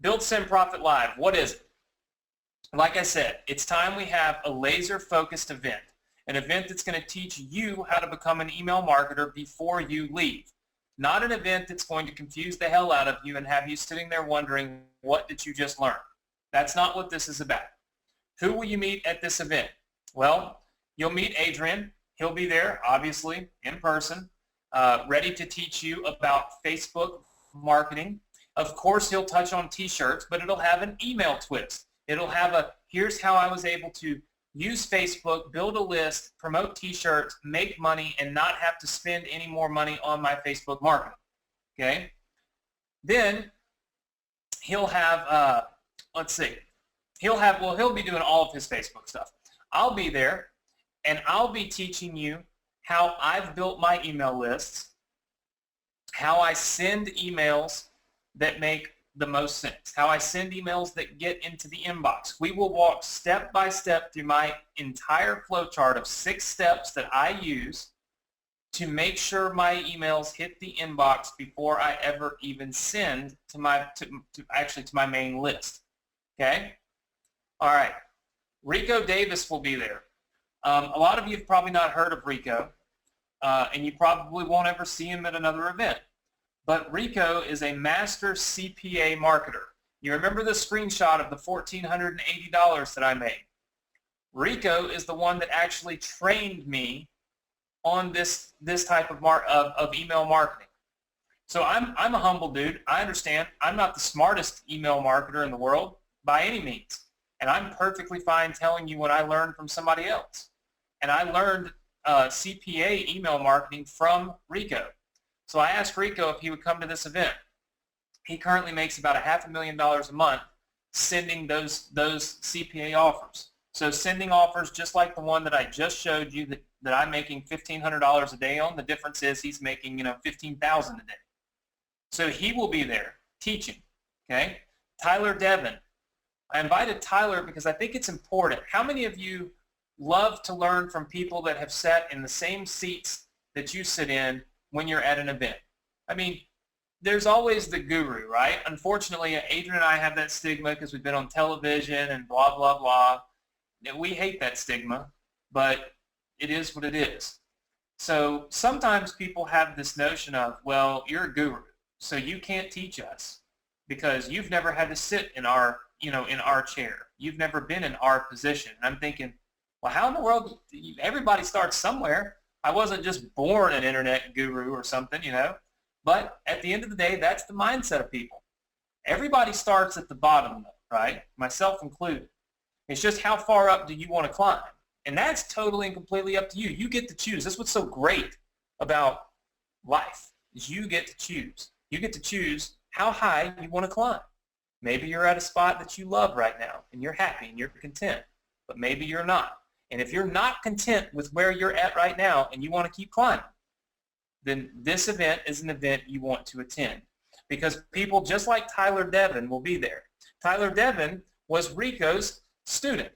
Build, Send, Profit Live. What is it? Like I said, it's time we have a laser-focused event, an event that's going to teach you how to become an email marketer before you leave. Not an event that's going to confuse the hell out of you and have you sitting there wondering, what did you just learn? That's not what this is about. Who will you meet at this event? Well, you'll meet Adrian. He'll be there, obviously, in person, ready to teach you about Facebook marketing. Of course, he'll touch on T-shirts, but it'll have an email twist. It'll have here's how I was able to use Facebook, build a list, promote T-shirts, make money, and not have to spend any more money on my Facebook marketing. Okay? Then he'll have, he'll be doing all of his Facebook stuff. I'll be there, and I'll be teaching you how I've built my email lists, how I send emails that make the most sense, how I send emails that get into the inbox. We will walk step by step through my entire flowchart of 6 steps that I use to make sure my emails hit the inbox before I ever even send to my main list. Okay? All right. Rico Davis will be there. A lot of you have probably not heard of Rico, and you probably won't ever see him at another event. But Rico is a master CPA marketer. You remember the screenshot of the $1,480 that I made? Rico is the one that actually trained me on this type of email marketing. So I'm a humble dude. I understand. I'm not the smartest email marketer in the world by any means. And I'm perfectly fine telling you what I learned from somebody else. And I learned CPA email marketing from Rico. So I asked Rico if he would come to this event. He currently makes about $500,000 a month sending those CPA offers. So sending offers just like the one that I just showed you that I'm making $1,500 a day on. The difference is he's making $15,000 a day. So he will be there teaching. Okay, Tyler Devin. I invited Tyler because I think it's important. How many of you love to learn from people that have sat in the same seats that you sit in when you're at an event? I mean, there's always the guru, right? Unfortunately, Adrian and I have that stigma because we've been on television and blah, blah, blah. We hate that stigma, but it is what it is. So sometimes people have this notion of, well, you're a guru, so you can't teach us because you've never had to sit in our chair. You've never been in our position. And I'm thinking, well, how in the world, everybody starts somewhere. I wasn't just born an internet guru or something, But at the end of the day, that's the mindset of people. Everybody starts at the bottom, right? Myself included. It's just how far up do you want to climb? And that's totally and completely up to you. You get to choose. That's what's so great about life is you get to choose. You get to choose how high you want to climb. Maybe you're at a spot that you love right now and you're happy and you're content, but maybe you're not. And if you're not content with where you're at right now and you want to keep climbing, then this event is an event you want to attend because people just like Tyler Devin will be there. Tyler Devin was Rico's student.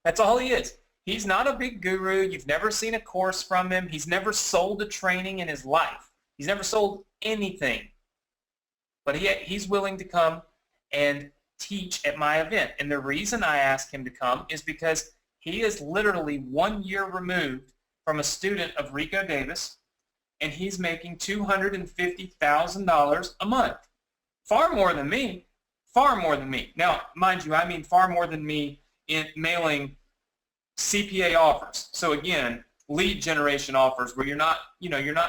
That's all he is. He's not a big guru. You've never seen a course from him. He's never sold a training in his life. He's never sold anything. But he's willing to come and teach at my event. And the reason I asked him to come is because he is literally 1 year removed from a student of Rico Davis, and he's making $250,000 a month. Far more than me. Far more than me. Now, mind you, I mean far more than me in mailing CPA offers. So again, lead generation offers where you're not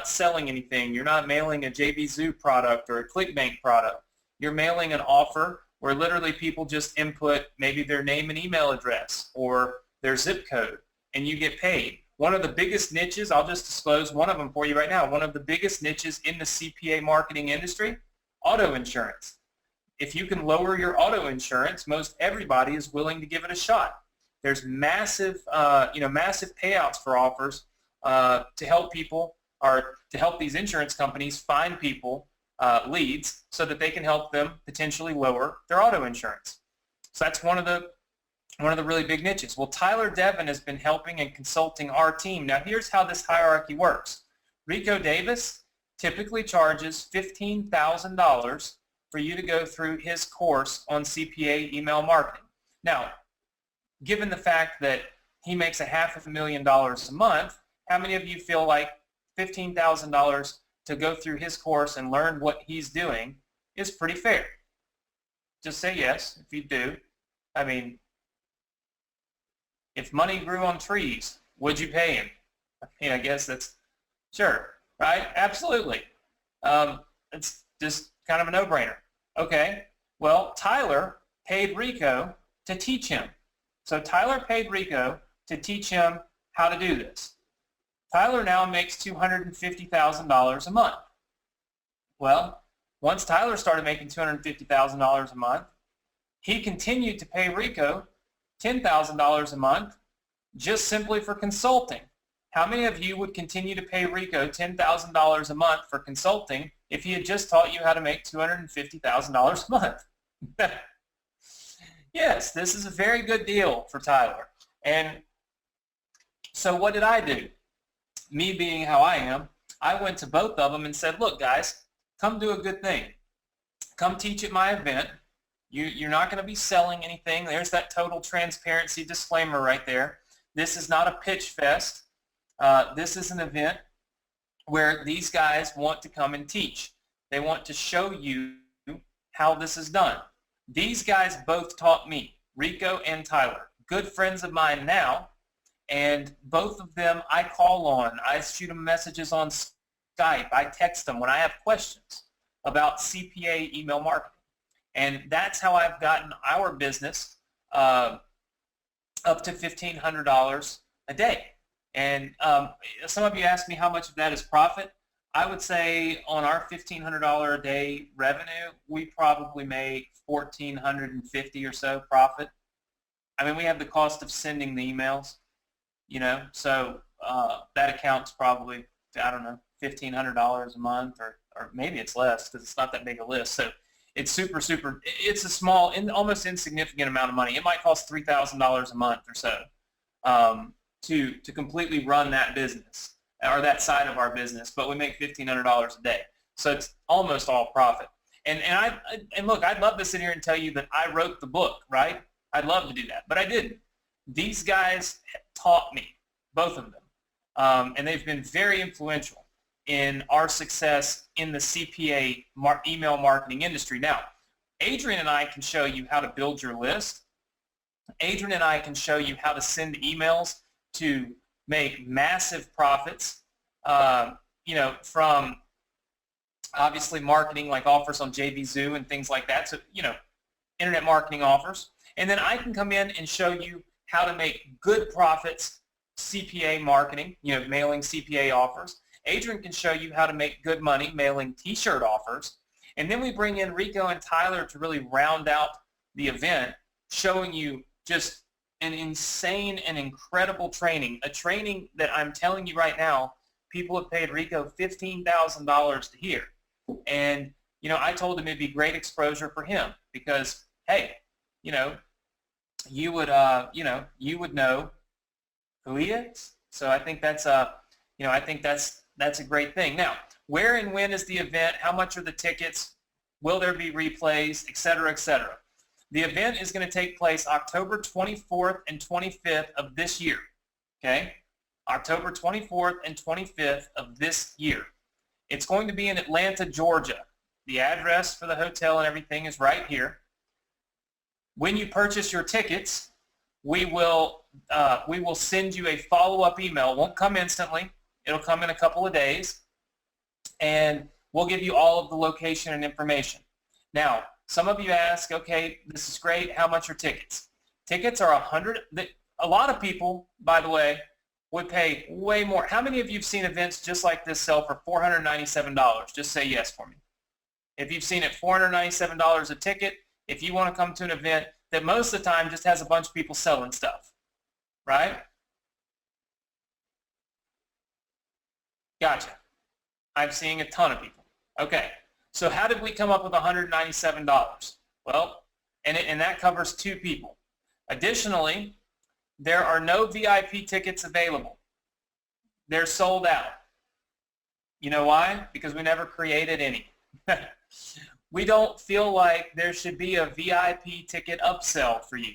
selling anything. You're not mailing a JVZoo product or a ClickBank product. You're mailing an offer where literally people just input maybe their name and email address or their zip code, and you get paid. One of the biggest niches, I'll just disclose one of them for you right now, one of the biggest niches in the CPA marketing industry, auto insurance. If you can lower your auto insurance, most everybody is willing to give it a shot. There's massive, massive payouts for offers to help people or to help these insurance companies find people, leads, so that they can help them potentially lower their auto insurance. So that's one of the really big niches. Well, Tyler Devin has been helping and consulting our team. Now, here's how this hierarchy works. Rico Davis typically charges $15,000 for you to go through his course on CPA email marketing. Now, given the fact that he makes $500,000 a month, how many of you feel like $15,000 to go through his course and learn what he's doing is pretty fair? Just say yes if you do. I mean, if money grew on trees, would you pay him? I mean, I guess that's sure, right? Absolutely. It's just kind of a no-brainer. Okay, well, Tyler paid Rico to teach him. So Tyler paid Rico to teach him how to do this. Tyler now makes $250,000 a month. Well, once Tyler started making $250,000 a month, he continued to pay Rico $10,000 a month just simply for consulting. How many of you would continue to pay Rico $10,000 a month for consulting if he had just taught you how to make $250,000 a month? Yes, this is a very good deal for Tyler. And so what did I do? Me being how I am, I went to both of them and said, look, guys, come do a good thing. Come teach at my event. You're not going to be selling anything. There's that total transparency disclaimer right there. This is not a pitch fest. This is an event where these guys want to come and teach. They want to show you how this is done. These guys both taught me, Rico and Tyler, good friends of mine now, and both of them I call on. I shoot them messages on Skype. I text them when I have questions about CPA email marketing. And that's how I've gotten our business up to $1,500 a day. And some of you asked me how much of that is profit. I would say on our $1,500 a day revenue, we probably make $1,450 or so profit. I mean, we have the cost of sending the emails, so that accounts probably, I don't know, $1,500 a month, or maybe it's less because it's not that big a list. So it's it's a small, almost insignificant amount of money. It might cost $3,000 a month or so to completely run that business or that side of our business, but we make $1,500 a day. So it's almost all profit. And look, I'd love to sit here and tell you that I wrote the book, right? I'd love to do that, but I didn't. These guys taught me, both of them, and they've been very influential in our success in the CPA email marketing industry. Now, Adrian and I can show you how to build your list. Adrian and I can show you how to send emails to make massive profits, from obviously marketing like offers on JVZoo and things like that. So, internet marketing offers. And then I can come in and show you how to make good profits, CPA marketing, mailing CPA offers. Adrian can show you how to make good money mailing t-shirt offers. And then we bring in Rico and Tyler to really round out the event, showing you just an insane and incredible training, a training that I'm telling you right now, people have paid Rico $15,000 to hear. And, I told him it'd be great exposure for him because, hey, you would know Huia. So I think that's a great thing. Now, where and when is the event? How much are the tickets? Will there be replays, et cetera, et cetera? The event is going to take place October 24th and 25th of this year, okay? October 24th and 25th of this year. It's going to be in Atlanta, Georgia. The address for the hotel and everything is right here. When you purchase your tickets, we will send you a follow-up email. It won't come instantly. It'll come in a couple of days, and we'll give you all of the location and information. Now, some of you ask, okay, this is great. How much are tickets? Tickets are $100. A lot of people, by the way, would pay way more. How many of you have seen events just like this sell for $497? Just say yes for me. If you've seen it, $497 a ticket, if you want to come to an event that most of the time just has a bunch of people selling stuff, right? Gotcha. I'm seeing a ton of people. Okay, so how did we come up with $197? Well, and that covers 2 people. Additionally, there are no VIP tickets available. They're sold out. You know why? Because we never created any. We don't feel like there should be a VIP ticket upsell for you.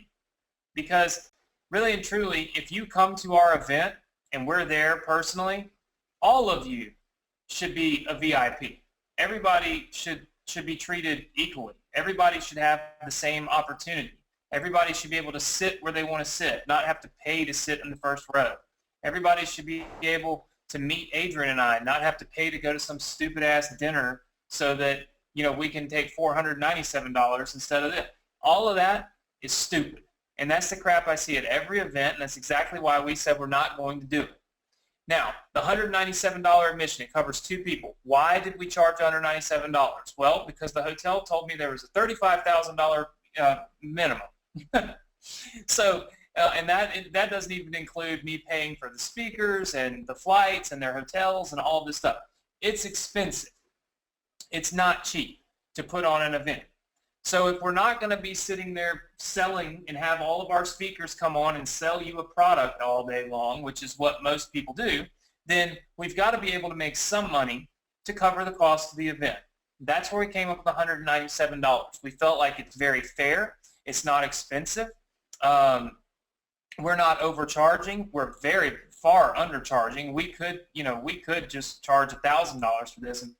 Because really and truly, if you come to our event and we're there personally, all of you should be a VIP. Everybody should be treated equally. Everybody should have the same opportunity. Everybody should be able to sit where they want to sit, not have to pay to sit in the first row. Everybody should be able to meet Adrian and I, not have to pay to go to some stupid-ass dinner so that, we can take $497 instead of this. All of that is stupid. And that's the crap I see at every event, and that's exactly why we said we're not going to do it. Now, the $197 admission, it covers 2 people. Why did we charge $197? Well, because the hotel told me there was a $35,000 minimum. So, and that doesn't even include me paying for the speakers and the flights and their hotels and all this stuff. It's expensive. It's not cheap to put on an event. So if we're not going to be sitting there selling and have all of our speakers come on and sell you a product all day long, which is what most people do, then we've got to be able to make some money to cover the cost of the event. That's where we came up with $197. We felt like it's very fair. It's not expensive. We're not overcharging. We're very far undercharging. We could just charge $1,000 for this, and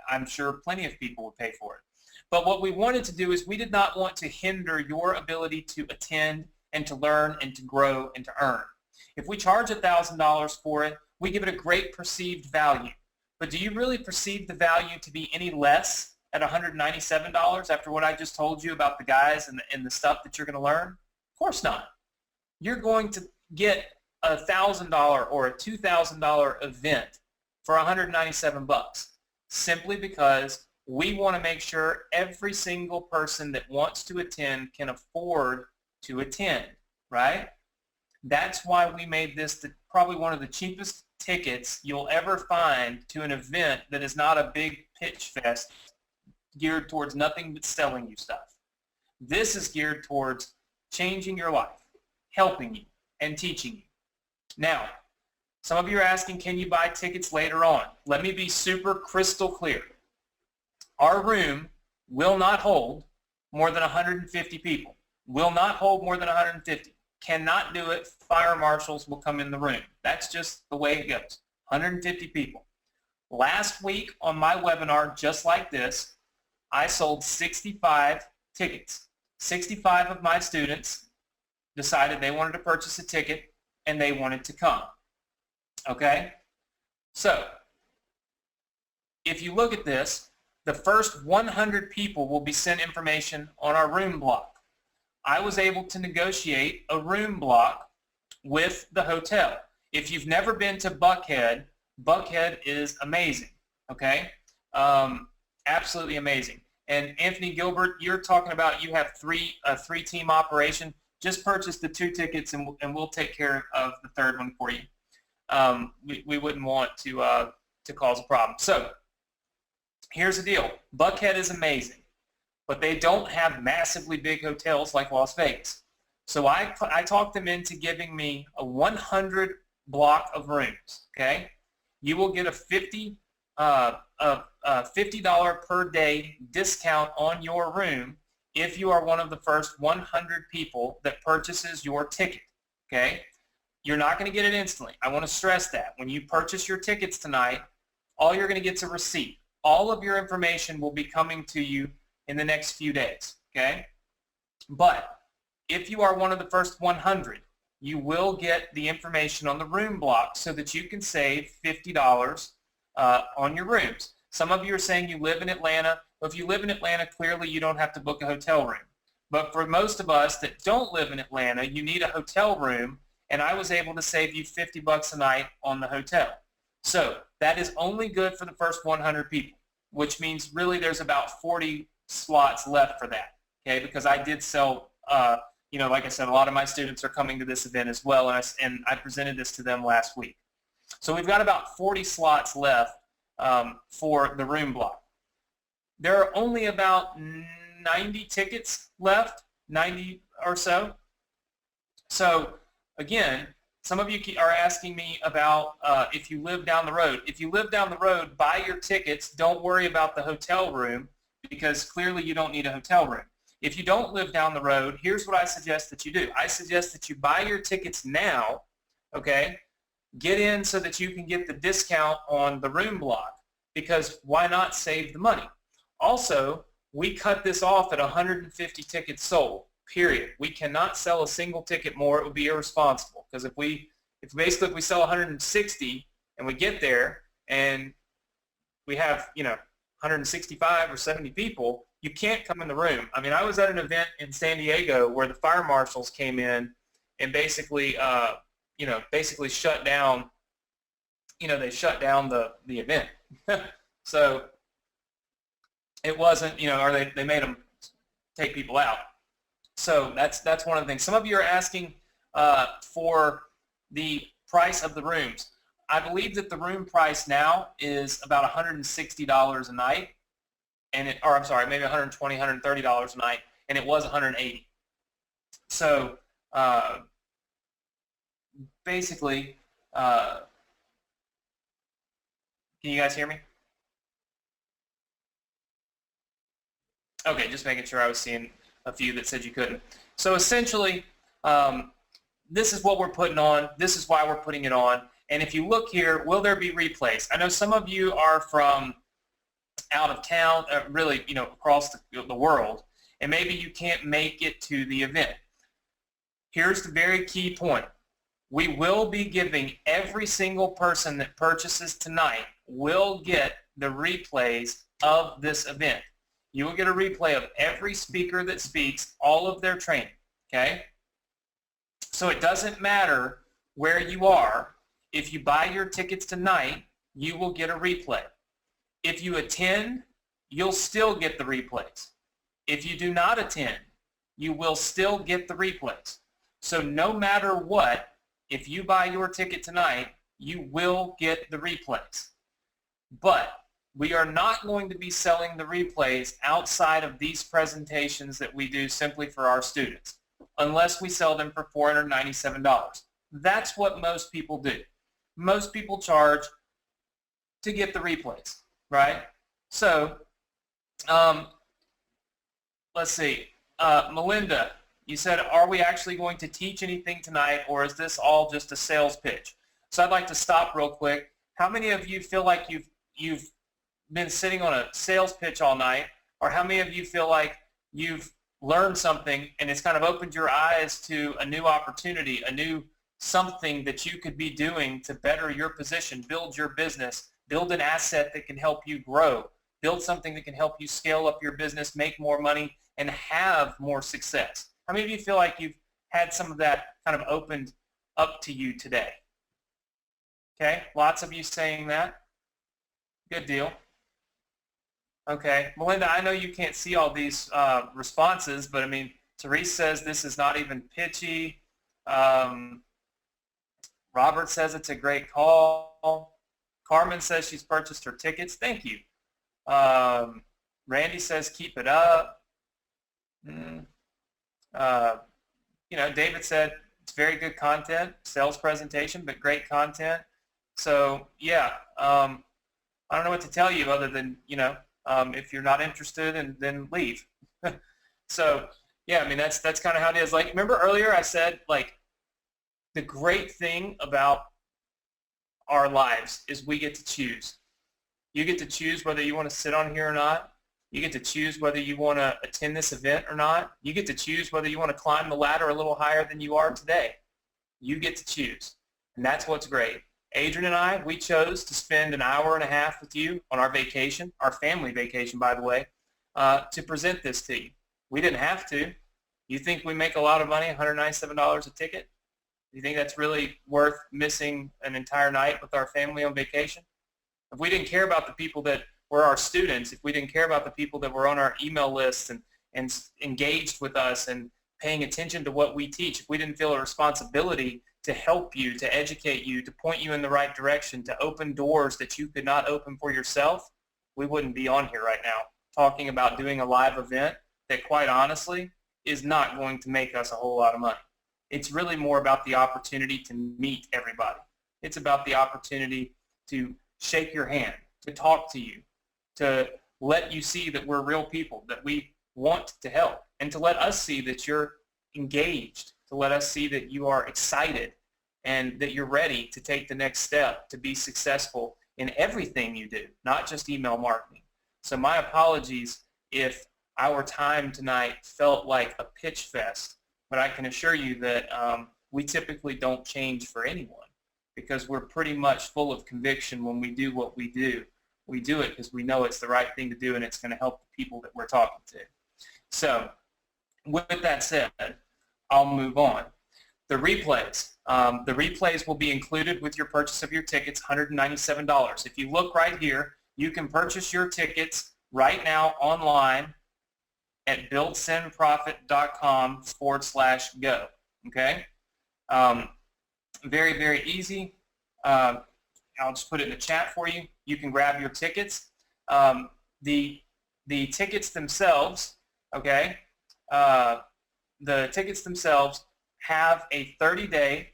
I'm sure plenty of people would pay for it. But what we wanted to do is we did not want to hinder your ability to attend and to learn and to grow and to earn. If we charge $1,000 for it, we give it a great perceived value. But do you really perceive the value to be any less at $197 after what I just told you about the guys and the stuff that you're going to learn? Of course not. You're going to get a $1,000 or a $2,000 event for $197 simply because we want to make sure every single person that wants to attend can afford to attend, right? That's why we made this probably one of the cheapest tickets you'll ever find to an event that is not a big pitch fest geared towards nothing but selling you stuff. This is geared towards changing your life, helping you, and teaching you. Now, some of you are asking, can you buy tickets later on? Let me be super crystal clear. Our room will not hold more than 150 people. Will not hold more than 150. Cannot do it. Fire marshals will come in the room. That's just the way it goes. 150 people. Last week on my webinar, just like this, I sold 65 tickets. 65 of my students decided they wanted to purchase a ticket and they wanted to come. Okay? So, if you look at this, the first 100 people will be sent information on our room block. I was able to negotiate a room block with the hotel. If you've never been to Buckhead, Buckhead is amazing, okay? Absolutely amazing. And Anthony Gilbert, you're talking about you have a three-team operation. Just purchase the 2 tickets and we'll take care of the third one for you. We wouldn't want to cause a problem. So here's the deal. Buckhead is amazing, but they don't have massively big hotels like Las Vegas. So I talked them into giving me a 100 block of rooms, okay, you will get a $50 per day discount on your room if you are one of the first 100 people that purchases your ticket, okay? You're not going to get it instantly. I want to stress that. When you purchase your tickets tonight, all you're going to get is a receipt. All of your information will be coming to you in the next few days, okay? But if you are one of the first 100, you will get the information on the room block so that you can save $50 on your rooms. Some of you are saying you live in Atlanta. Well, if you live in Atlanta, clearly you don't have to book a hotel room. But for most of us that don't live in Atlanta, you need a hotel room, and I was able to save you $50 a night on the hotel. So that is only good for the first 100 people, which means really there's about 40 slots left for that, okay? Because I did sell, like I said, a lot of my students are coming to this event as well, and I presented this to them last week. So we've got about 40 slots left for the room block. There are only about 90 tickets left, 90 or so. So again, some of you are asking me about if you live down the road. If you live down the road, buy your tickets. Don't worry about the hotel room because clearly you don't need a hotel room. If you don't live down the road, here's what I suggest that you do. I suggest that you buy your tickets now, okay? Get in so that you can get the discount on the room block because why not save the money? Also, we cut this off at 150 tickets sold, period. We cannot sell a single ticket more. It would be irresponsible because if we sell 160 and we get there and we have, 165 or 70 people, you can't come in the room. I mean, I was at an event in San Diego where the fire marshals came in and basically shut down, they shut down the event. So it wasn't, or they made them take people out. So that's one of the things. Some of you are asking for the price of the rooms. I believe that the room price now is about $160 a night, maybe $120, $130 a night, and it was $180. So basically, can you guys hear me? Okay, just making sure. I was seeing a few that said you couldn't. So essentially, this is what we're putting on. This is why we're putting it on. And if you look here, will there be replays? I know some of you are from out of town, really, across the world, and maybe you can't make it to the event. Here's the very key point. We will be giving every single person that purchases tonight will get the replays of this event. You will get a replay of every speaker that speaks, all of their training, okay? So it doesn't matter where you are. If you buy your tickets tonight, you will get a replay. If you attend, you'll still get the replays. If you do not attend, you will still get the replays. So no matter what, if you buy your ticket tonight, you will get the replays. But we are not going to be selling the replays outside of these presentations that we do simply for our students, unless we sell them for $497. That's what most people do. Most people charge to get the replays, right? So, let's see. Melinda, you said, are we actually going to teach anything tonight, or is this all just a sales pitch? So I'd like to stop real quick. How many of you feel like you've been sitting on a sales pitch all night, or how many of you feel like you've learned something and it's kind of opened your eyes to a new opportunity, a new something that you could be doing to better your position, build your business, build an asset that can help you grow, build something that can help you scale up your business, make more money, and have more success? How many of you feel like you've had some of that kind of opened up to you today? Okay, lots of you saying that. Good deal. Okay, Melinda, I know you can't see all these responses, but I mean, Therese says this is not even pitchy. Robert says it's a great call. Carmen says she's purchased her tickets. Thank you. Randy says keep it up. David said it's very good content, sales presentation, but great content. So yeah, I don't know what to tell you other than, if you're not interested, and then leave. So yeah, I mean, that's kind of how it is. Like, remember earlier I said, like, the great thing about our lives is we get to choose. You get to choose whether you want to sit on here or not. You get to choose whether you want to attend this event or not. You get to choose whether you want to climb the ladder a little higher than you are today. You get to choose, and that's what's great. Adrian and I, we chose to spend an hour and a half with you on our vacation, our family vacation, by the way, to present this to you. We didn't have to. You think we make a lot of money, $197 a ticket? Do you think that's really worth missing an entire night with our family on vacation? If we didn't care about the people that were our students, if we didn't care about the people that were on our email lists and engaged with us and paying attention to what we teach, if we didn't feel a responsibility to help you, to educate you, to point you in the right direction, to open doors that you could not open for yourself, we wouldn't be on here right now talking about doing a live event that, quite honestly, is not going to make us a whole lot of money. It's really more about the opportunity to meet everybody. It's about the opportunity to shake your hand, to talk to you, to let you see that we're real people, that we want to help, and to let us see that you're engaged, to let us see that you are excited and that you're ready to take the next step to be successful in everything you do, not just email marketing. So my apologies if our time tonight felt like a pitch fest, but I can assure you that we typically don't change for anyone, because we're pretty much full of conviction when we do what we do. We do it because we know it's the right thing to do, and it's going to help the people that we're talking to. So with that said, I'll move on. The replays. The replays will be included with your purchase of your tickets, $197. If you look right here, you can purchase your tickets right now online at buildsendprofit.com/go. Okay? Very, very easy. I'll just put it in the chat for you. You can grab your tickets. The tickets themselves, okay, the tickets themselves have a 30-day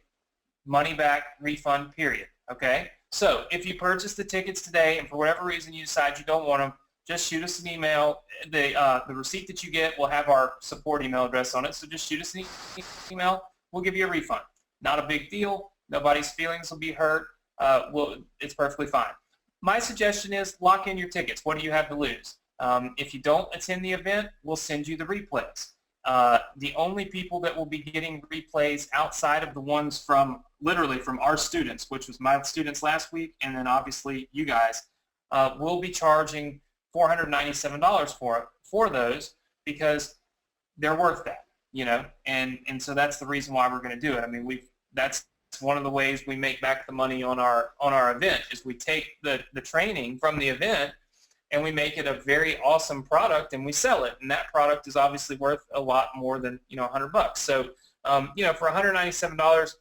money-back refund period, okay? So if you purchase the tickets today and for whatever reason you decide you don't want them, just shoot us an email. The receipt that you get will have our support email address on it, so just shoot us an email. We'll give you a refund. Not a big deal. Nobody's feelings will be hurt. It's perfectly fine. My suggestion is lock in your tickets. What do you have to lose? If you don't attend the event, we'll send you the replays. The only people that will be getting replays outside of the ones literally from our students, which was my students last week, and then obviously you guys, will be charging $497 for those, because they're worth that, and so that's the reason why we're going to do it. I mean, that's one of the ways we make back the money on our event, is we take the training from the event and we make it a very awesome product and we sell it, and that product is obviously worth a lot more than $100. So for $197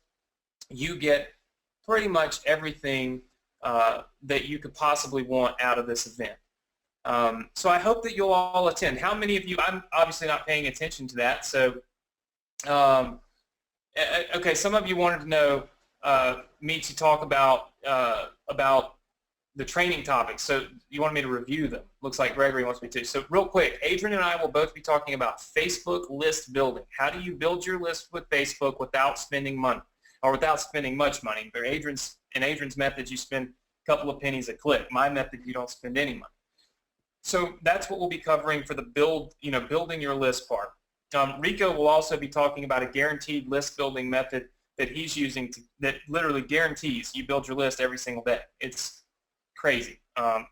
you get pretty much everything that you could possibly want out of this event. So I hope that you'll all attend. How many of you? I'm obviously not paying attention to that, so okay, some of you wanted to know me to talk about the training topics, so you want me to review them. Looks like Gregory wants me to. So real quick, Adrian and I will both be talking about Facebook list building. How do you build your list with Facebook without spending money, or without spending much money? In Adrian's method, you spend a couple of pennies a click. My method, you don't spend any money. So that's what we'll be covering for the building your list part. Rico will also be talking about a guaranteed list building method that he's using that literally guarantees you build your list every single day. It's crazy.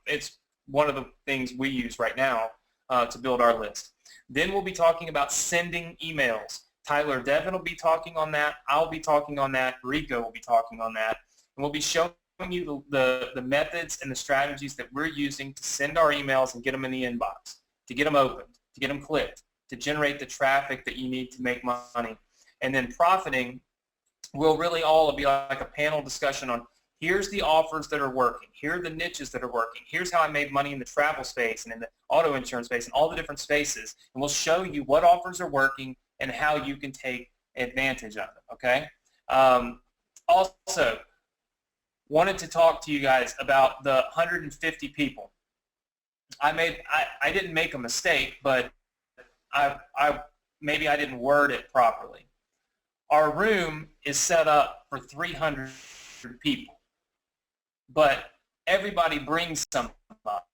It's one of the things we use right now to build our list. Then we'll be talking about sending emails. Tyler Devin will be talking on that. I'll be talking on that. Rico will be talking on that. And we'll be showing you the methods and the strategies that we're using to send our emails and get them in the inbox, to get them opened, to get them clicked, to generate the traffic that you need to make money. And then profiting will really all be like a panel discussion on, here's the offers that are working, here are the niches that are working, here's how I made money in the travel space and in the auto insurance space and all the different spaces, and we'll show you what offers are working and how you can take advantage of it, okay? Also, wanted to talk to you guys about the 150 people. I didn't make a mistake, but maybe I didn't word it properly. Our room is set up for 300 people, but everybody brings something up.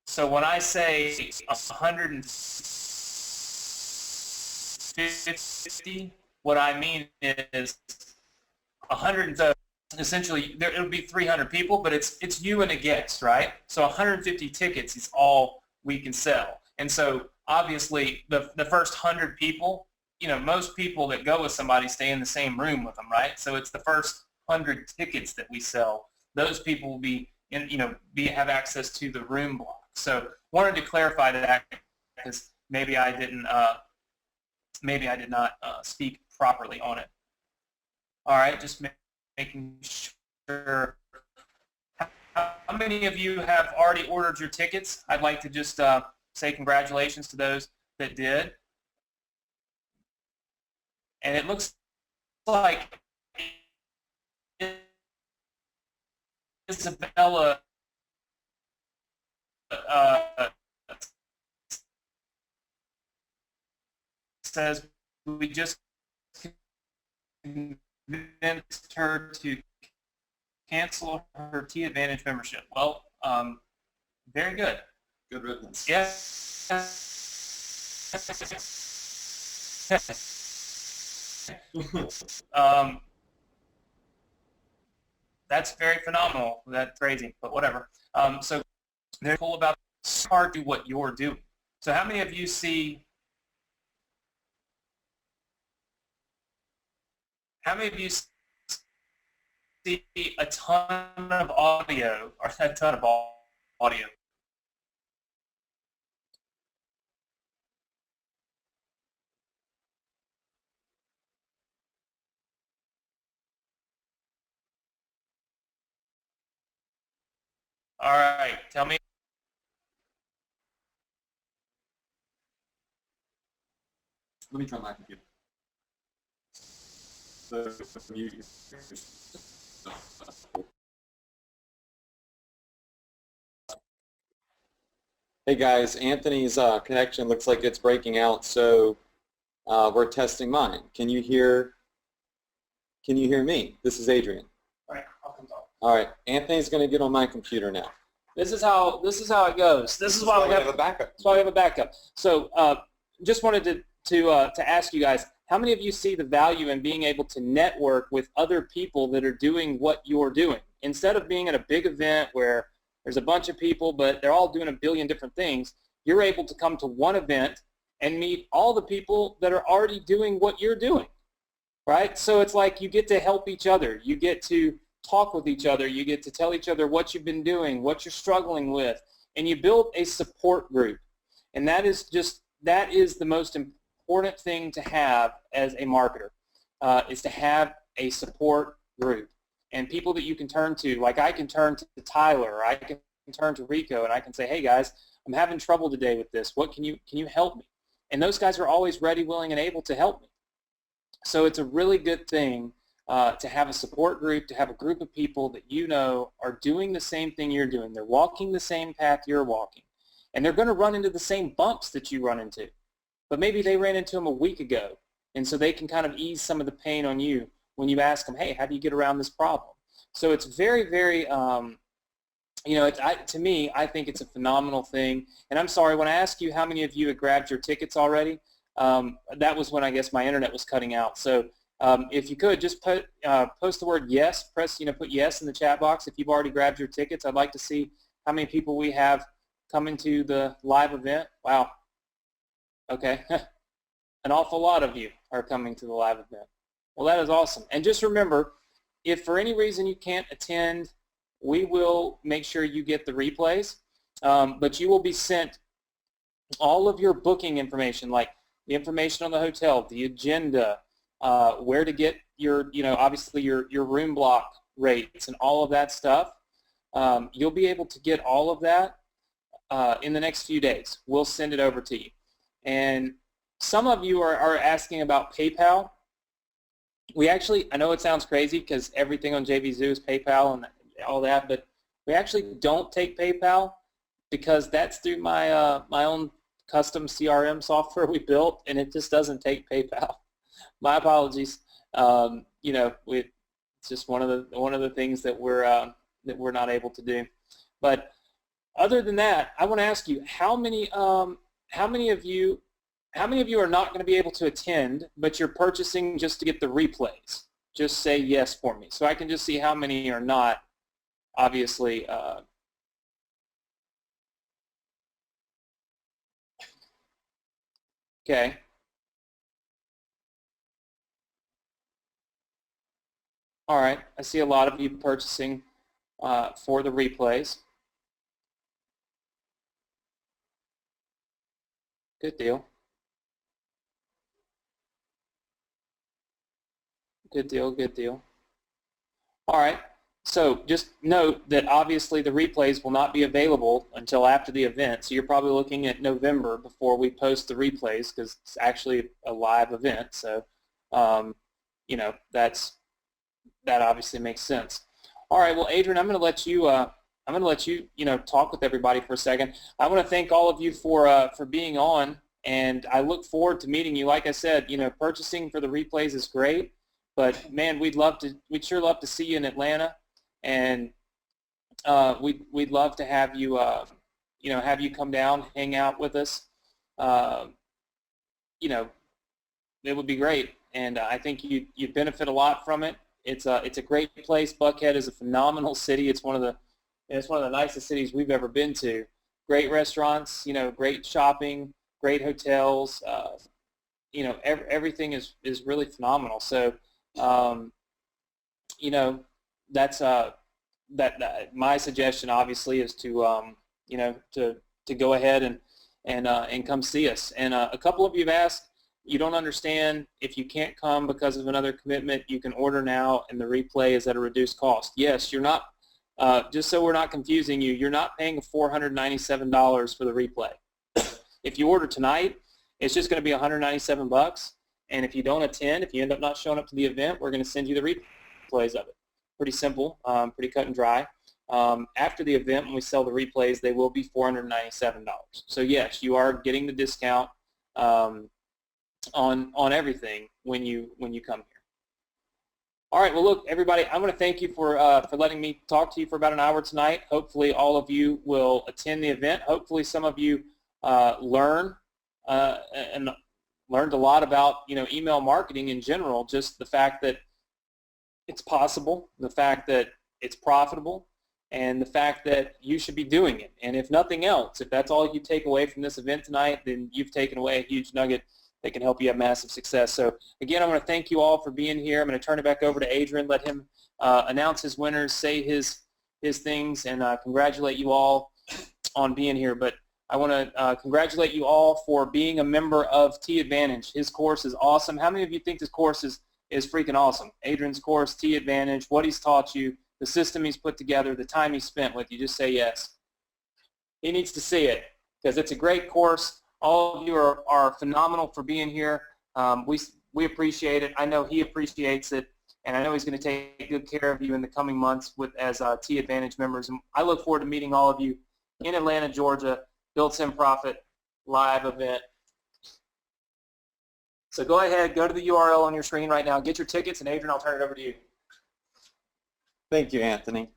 So when I say 150, what I mean is 100. So essentially, it'll be 300 people, but it's you and a guest, right? So 150 tickets is all we can sell. And so obviously, the first 100 people, most people that go with somebody stay in the same room with them, right? So it's the first 100 tickets that we sell. Those people will be have access to the room block. So wanted to clarify that because maybe I did not speak properly on it. All right, just making sure. How many of you have already ordered your tickets? I'd like to just say congratulations to those that did. And it looks like Isabella says we just convinced her to cancel her T-Advantage membership. Well, very good. Good riddance. Yes. That's very phenomenal. That's crazy, but whatever. So they're cool about hard to do what you're doing. So how many of you see? How many of you see a ton of audio or a ton of audio? All right, tell me. Let me try my computer. So, Hey guys, Anthony's connection looks like it's breaking out, so we're testing mine. Can you hear me? This is Adrian. All right, I'll come talk. All right, Anthony's going to get on my computer now. This is how it goes. This is why we have a backup. That's why we have a backup. So just wanted to ask you guys, how many of you see the value in being able to network with other people that are doing what you're doing? Instead of being at a big event where there's a bunch of people, but they're all doing a billion different things, you're able to come to one event and meet all the people that are already doing what you're doing, right? So it's like you get to help each other. You get to talk with each other. You get to tell each other what you've been doing, what you're struggling with, and you build a support group. And that is the most important thing to have as a marketer, is to have a support group and people that you can turn to. Like I can turn to Tyler, or I can turn to Rico, and I can say, hey guys, I'm having trouble today with this. What can you help me? And those guys are always ready, willing, and able to help me. So it's a really good thing to have a support group, to have a group of people that you know are doing the same thing you're doing. They're walking the same path you're walking. And they're going to run into the same bumps that you run into. But maybe they ran into them a week ago. And so they can kind of ease some of the pain on you when you ask them, hey, how do you get around this problem? So it's very, very, to me, I think it's a phenomenal thing. And I'm sorry, when I asked you how many of you had grabbed your tickets already, that was when I guess my internet was cutting out. So if you could, just post the word yes, put yes in the chat box if you've already grabbed your tickets. I'd like to see how many people we have coming to the live event. Wow. Okay. An awful lot of you are coming to the live event. Well, that is awesome. And just remember, if for any reason you can't attend, we will make sure you get the replays, but you will be sent all of your booking information, like the information on the hotel, the agenda, where to get your, obviously your room block rates and all of that stuff. You'll be able to get all of that in the next few days. We'll send it over to you. And some of you are asking about PayPal. we actually, I know it sounds crazy because everything on JVZoo is PayPal and all that, but we actually don't take PayPal because that's through my my own custom CRM software we built, and it just doesn't take PayPal. My apologies. You know, it's just one of the things that we're not able to do. But other than that, I want to ask you how many of you are not going to be able to attend, but you're purchasing just to get the replays? Just say yes for me, so I can just see how many are not. Obviously, okay. All right, I see a lot of you purchasing for the replays. Good deal. Good deal, good deal. All right, so just note that obviously the replays will not be available until after the event, so you're probably looking at November before we post the replays because it's actually a live event, so you know, that obviously makes sense. All right, well, Adrian, I'm going to let you, you know, talk with everybody for a second. I want to thank all of you for being on, and I look forward to meeting you. Like I said, you know, purchasing for the replays is great, but man, we'd sure love to see you in Atlanta, and we'd love to have you, you know, have you come down, hang out with us. You know, it would be great, and I think you'd benefit a lot from it. It's a great place. Buckhead is a phenomenal city. It's one of the nicest cities we've ever been to. Great restaurants, you know, great shopping, great hotels. You know, everything is really phenomenal. So, you know, that's that my suggestion obviously is to you know, to go ahead and come see us. And a couple of you have asked, you don't understand if you can't come because of another commitment, you can order now and the replay is at a reduced cost. Yes, you're not, just so we're not confusing you, you're not paying $497 for the replay. If you order tonight, it's just going to be $197, and if you don't attend, if you end up not showing up to the event, we're going to send you the replays of it. Pretty simple, pretty cut and dry. After the event, when we sell the replays, they will be $497. So yes, you are getting the discount on everything when you come here. All right. Well, look, everybody, I want to thank you for letting me talk to you for about an hour tonight. Hopefully, all of you will attend the event. Hopefully, some of you learn and learned a lot about, you know, email marketing in general. Just the fact that it's possible, the fact that it's profitable, and the fact that you should be doing it. And if nothing else, if that's all you take away from this event tonight, then you've taken away a huge nugget that can help you have massive success. So again, I want to thank you all for being here. I'm going to turn it back over to Adrian, let him announce his winners, say his things, and congratulate you all on being here. But I want to congratulate you all for being a member of T Advantage. His course is awesome. How many of you think this course is freaking awesome? Adrian's course, T Advantage, what he's taught you, the system he's put together, the time he spent with you. Just say yes. He needs to see it because it's a great course. All of you are phenomenal for being here. We appreciate it. I know he appreciates it, and I know he's going to take good care of you in the coming months as T Advantage members. And I look forward to meeting all of you in Atlanta, Georgia, Build Sim Profit live event. So go ahead, go to the URL on your screen right now, get your tickets, and Adrian, I'll turn it over to you. Thank you, Anthony.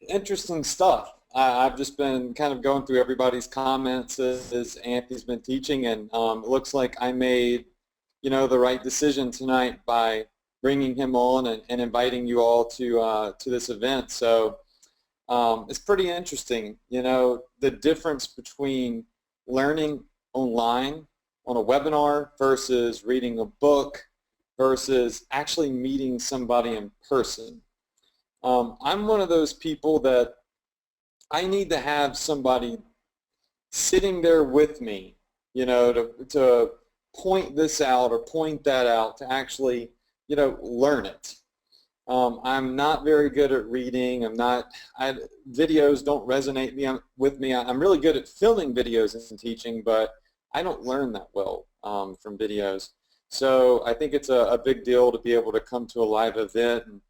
Interesting stuff. I've just been kind of going through everybody's comments as Anthony's been teaching, and it looks like I made, you know, the right decision tonight by bringing him on and inviting you all to this event. So it's pretty interesting, you know, the difference between learning online on a webinar versus reading a book versus actually meeting somebody in person. I'm one of those people that I need to have somebody sitting there with me, you know, to point this out or point that out, to actually, you know, learn it. I'm not very good at reading. Videos don't resonate with me. I'm really good at filming videos and teaching, but I don't learn that well from videos. So I think it's a big deal to be able to come to a live event, and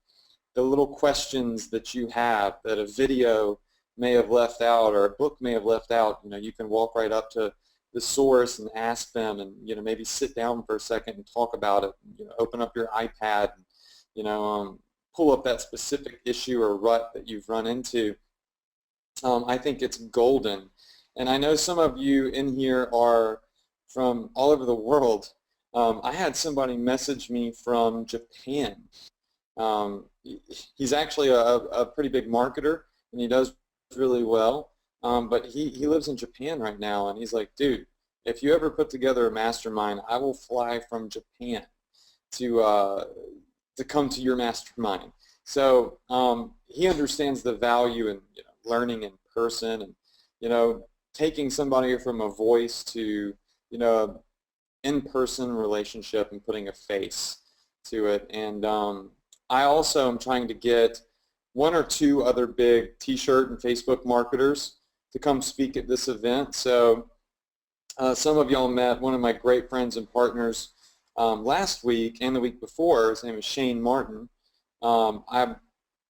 the little questions that you have that a video may have left out or a book may have left out, you can walk right up to the source and ask them, and maybe sit down for a second and talk about it. Open up your iPad and pull up that specific issue or rut that you've run into. I think it's golden. And I know some of you in here are from all over the world. I had somebody message me from Japan. He's actually a pretty big marketer, and he does really well. But he lives in Japan right now, and he's like, dude, if you ever put together a mastermind, I will fly from Japan to come to your mastermind. So he understands the value in learning in person, and taking somebody from a voice to in-person relationship and putting a face to it. And I also am trying to get one or two other big T-shirt and Facebook marketers to come speak at this event. So some of y'all met one of my great friends and partners last week and the week before. His name is Shane Martin. I'm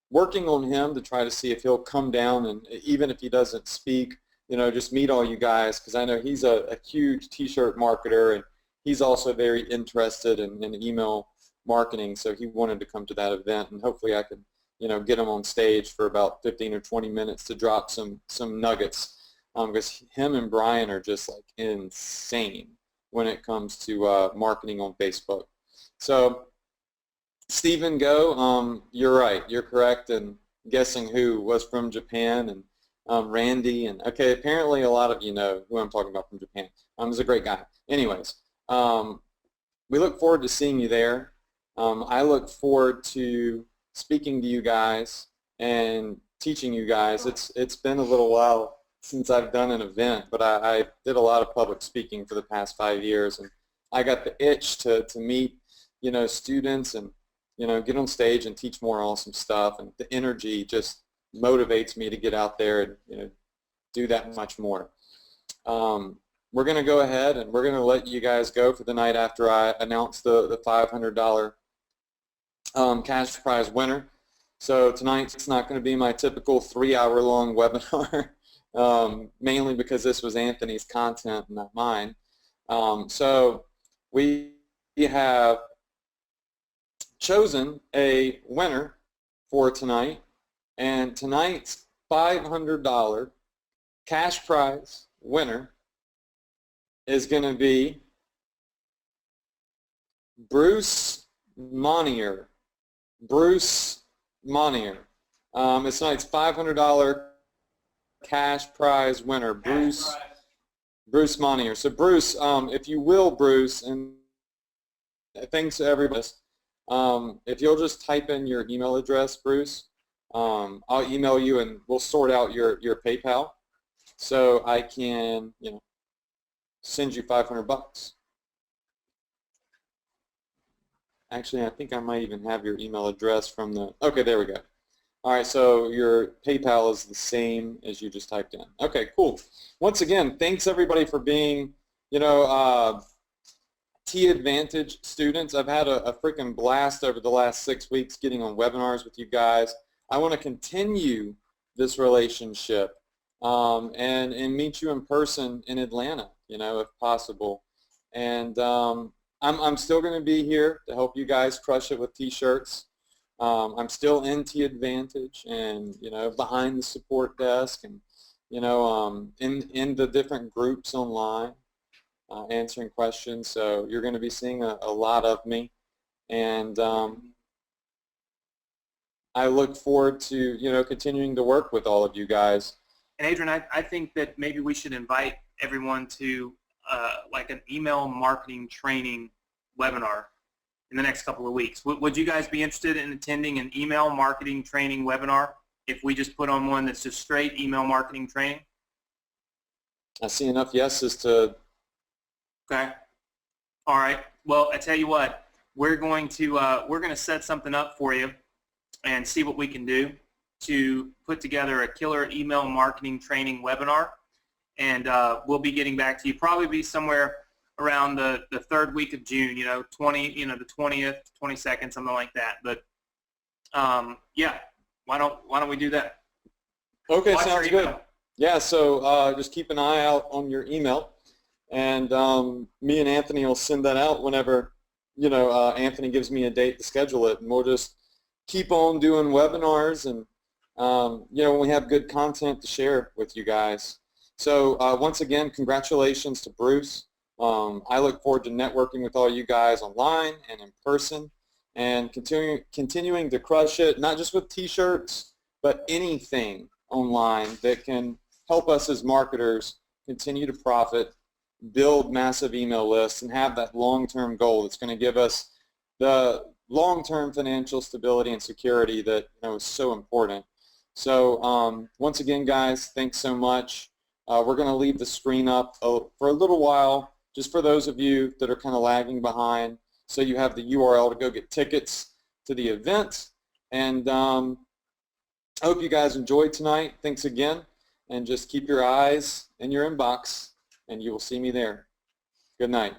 working on him to try to see if he'll come down, and even if he doesn't speak, just meet all you guys, because I know he's a huge T-shirt marketer, and he's also very interested in email marketing, so he wanted to come to that event, and hopefully I can get him on stage for about 15 or 20 minutes to drop some nuggets, because him and Brian are just like insane when it comes to marketing on Facebook. So Stephen Go, you're right, you're correct in guessing who was from Japan, and Randy, and okay, apparently a lot of you know who I'm talking about from Japan. He's a great guy. Anyways, we look forward to seeing you there. I look forward to speaking to you guys and teaching you guys. It's been a little while since I've done an event, but I did a lot of public speaking for the past 5 years, and I got the itch to meet students and get on stage and teach more awesome stuff, and the energy just motivates me to get out there and do that much more. We're going to go ahead and we're going to let you guys go for the night after I announce the $500 cash prize winner. So tonight's not going to be my typical 3-hour-long webinar, mainly because this was Anthony's content, not mine. So we have chosen a winner for tonight, and tonight's $500 cash prize winner is going to be Bruce Monier. Bruce Monier. It's tonight's $500 cash prize winner, Bruce Monier. So Bruce, if you will, Bruce, and thanks to everybody, if you'll just type in your email address, Bruce, I'll email you and we'll sort out your PayPal so I can, send you $500. Actually, I think I might even have your email address from the, okay, there we go. All right, so your PayPal is the same as you just typed in. Okay, cool. Once again, thanks everybody for being, T-Advantage students. I've had a freaking blast over the last 6 weeks getting on webinars with you guys. I want to continue this relationship and meet you in person in Atlanta, if possible. And I'm still going to be here to help you guys crush it with T-shirts. I'm still in T-Advantage and, behind the support desk and, in the different groups online. Answering questions, so you're going to be seeing a lot of me, and I look forward to continuing to work with all of you guys. And Adrian, I think that maybe we should invite everyone to like an email marketing training webinar in the next couple of weeks. Would you guys be interested in attending an email marketing training webinar if we just put on one that's just straight email marketing training? I see enough yeses to. Okay. All right. Well, I tell you what, we're going to set something up for you and see what we can do to put together a killer email marketing training webinar. and we'll be getting back to you. Probably be somewhere around the third week of June. The 20th, 22nd, something like that. But yeah, why don't we do that? Okay, Watch sounds your good. email. Yeah, so just keep an eye out on your email, and me and Anthony will send that out whenever, Anthony gives me a date to schedule it, and we'll just keep on doing webinars, and, when we have good content to share with you guys. So once again, congratulations to Bruce. I look forward to networking with all you guys online and in person, and continuing to crush it, not just with T-shirts, but anything online that can help us as marketers continue to profit, build massive email lists, and have that long-term goal that's going to give us the long-term financial stability and security that is so important. So once again, guys, thanks so much. We're going to leave the screen up for a little while, just for those of you that are kind of lagging behind, so you have the URL to go get tickets to the event. And I hope you guys enjoyed tonight. Thanks again, and just keep your eyes in your inbox, and you will see me there. Good night.